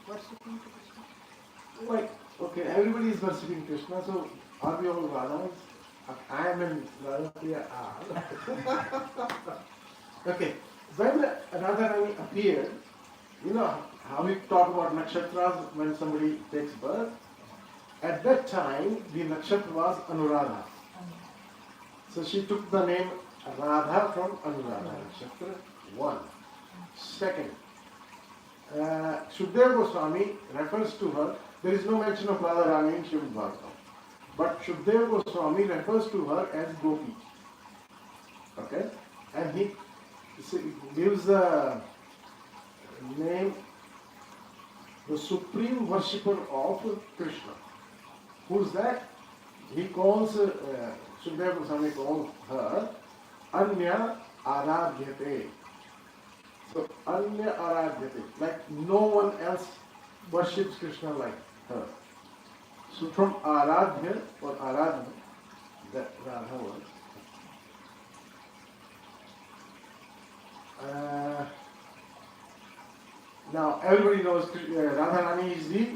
Worshipping Krishna. Like, okay, everybody is worshipping Krishna, so are we all Radhas? I am in Radha Priya. Okay, when Radharani appeared, you know how we talk about nakshatras when somebody takes birth? At that time, the nakshatra was Anuradha. So she took the name Radha from Anuradha nakshatra. 1. Second, Shukdev Goswami refers to her, there is no mention of Radharani in Srimad Bhagavatam, but Shukdev Goswami refers to her as Gopi. Okay? And he gives the name, the supreme worshipper of Krishna. Who's that? He calls, Shukdev Goswami calls her Anya Aradhyate. So Anya Aradhyate, like no one else worships Krishna like her. So from Aradhya or Aradhana, that Radha was. Now everybody knows Radharani is the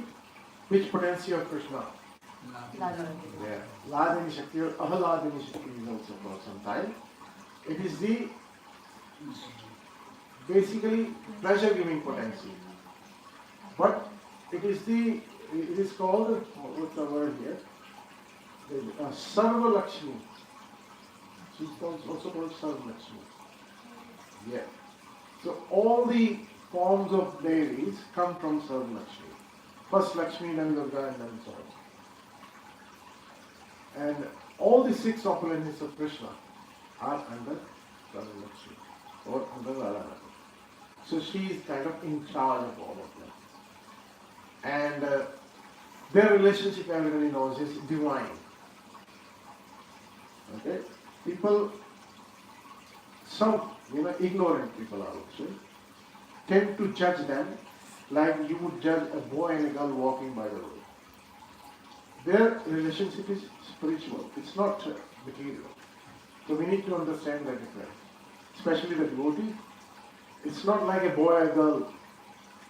which potency of Krishna? Yeah. Ladini Shakti or Ahaladini Shakti is also called sometimes. It is the basically pleasure giving potency. But it is called, what's the word here? Sarva Lakshmi. She's also called Sarva Lakshmi. Yeah. So all the forms of deities come from Sarva Lakshmi. First Lakshmi, then Durga, and then so on. And all the 6 opulences of Krishna are under Sarva Lakshmi or under Radharani. So she is kind of in charge of all of them. And their relationship, everybody knows, is divine. Okay? People, some ignorant people, I would say, tend to judge them like you would judge a boy and a girl walking by the road. Their relationship is spiritual, it's not material. So we need to understand the difference. Especially the devotee, it's not like a boy and girl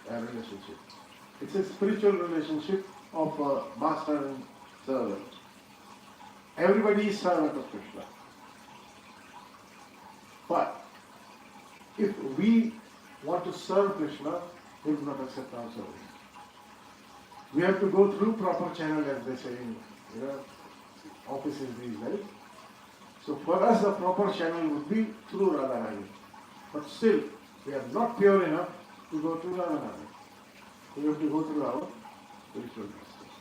relationship. It's a spiritual relationship of master and servant. Everybody is servant of Krishna. But if we want to serve Krishna, he will not accept our service. We have to go through proper channel, as they say in offices these days. So for us the proper channel would be through Radharani. But still, we are not pure enough to go to Radharani. We have to go through our spiritual masters.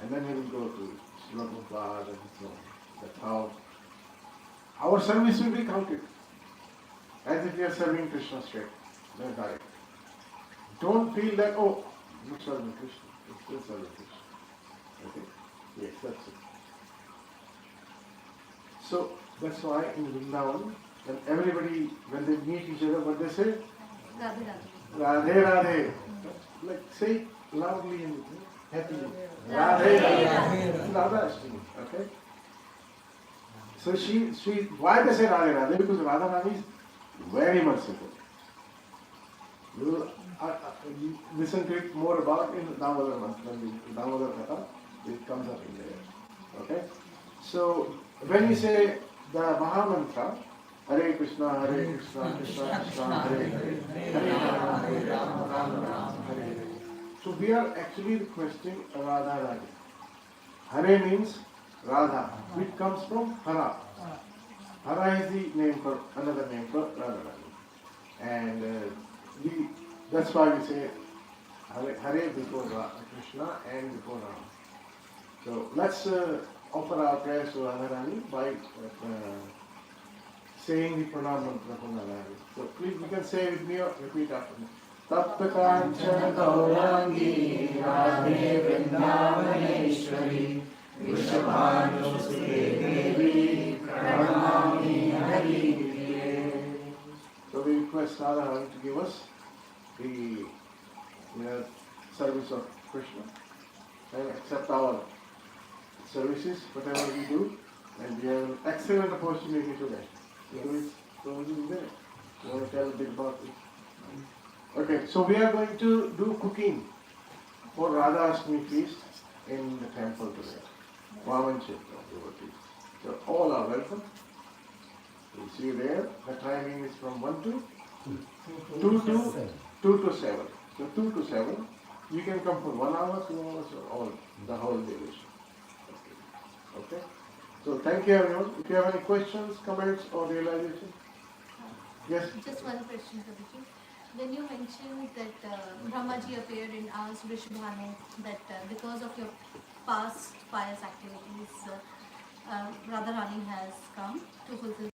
And then we will go to Srila Prabhupada and so on. That's how our service will be counted. As if we are serving Krishna straight, not direct. Don't feel that, oh, I'm serving Krishna. It's still serving Krishna. Okay? Yes, that's it. So, That's why in Vrindavan, when everybody, when they meet each other, what they say? Radhe Radhe. Radhe Radhe. Like say it loudly and happily. Radhe Radhe. Radha Ashtami. Okay? So why they say Radhe Radhe? Because Radha Rani is very merciful. You will listen to it more about in Damodar month, when the Damodar Katha, it comes up in there. Okay? So when you say the Mahamantra, Hare Krishna, Krishna Krishna, Hare Hare, Hare Rama, Hare Rama, Rama Rama, Hare Hare. So we are actually requesting Radha Radha. Hare means Radha, which comes from Hara. Hara is the name for another name for Radha Rani. And that's why we say Hare before Krishna and before Rama. So let's offer our prayers to Radha Rani by saying the pranam mantra from Radha Rani. So please, you can say with me or repeat after me. Tapta Kanchana Gaurangi Radhe Vrindavaneshwari Vrishabhanusute Devi Pranamami Haripriye. So we request Radha Rani to give us the service of Krishna and accept our services, whatever we do, and we have an excellent opportunity today. We do it so in a minute. You want to tell a bit about it? Okay, so we are going to do cooking for Radha Ashtami feast in the temple today. Vamanchit devotees. So all are welcome. You see there, the timing is from 1 to 2 to 7. So 2 to 7. You can come for 1 hour, 2 hours, or all the whole duration. Okay. So thank you everyone. If you have any questions, comments, or realization, yes. Just one question, Prabhuji. When you mentioned that Brahmaji appeared and asked Vrishabhanu that because of your past pious activities, Radharani has come to fulfill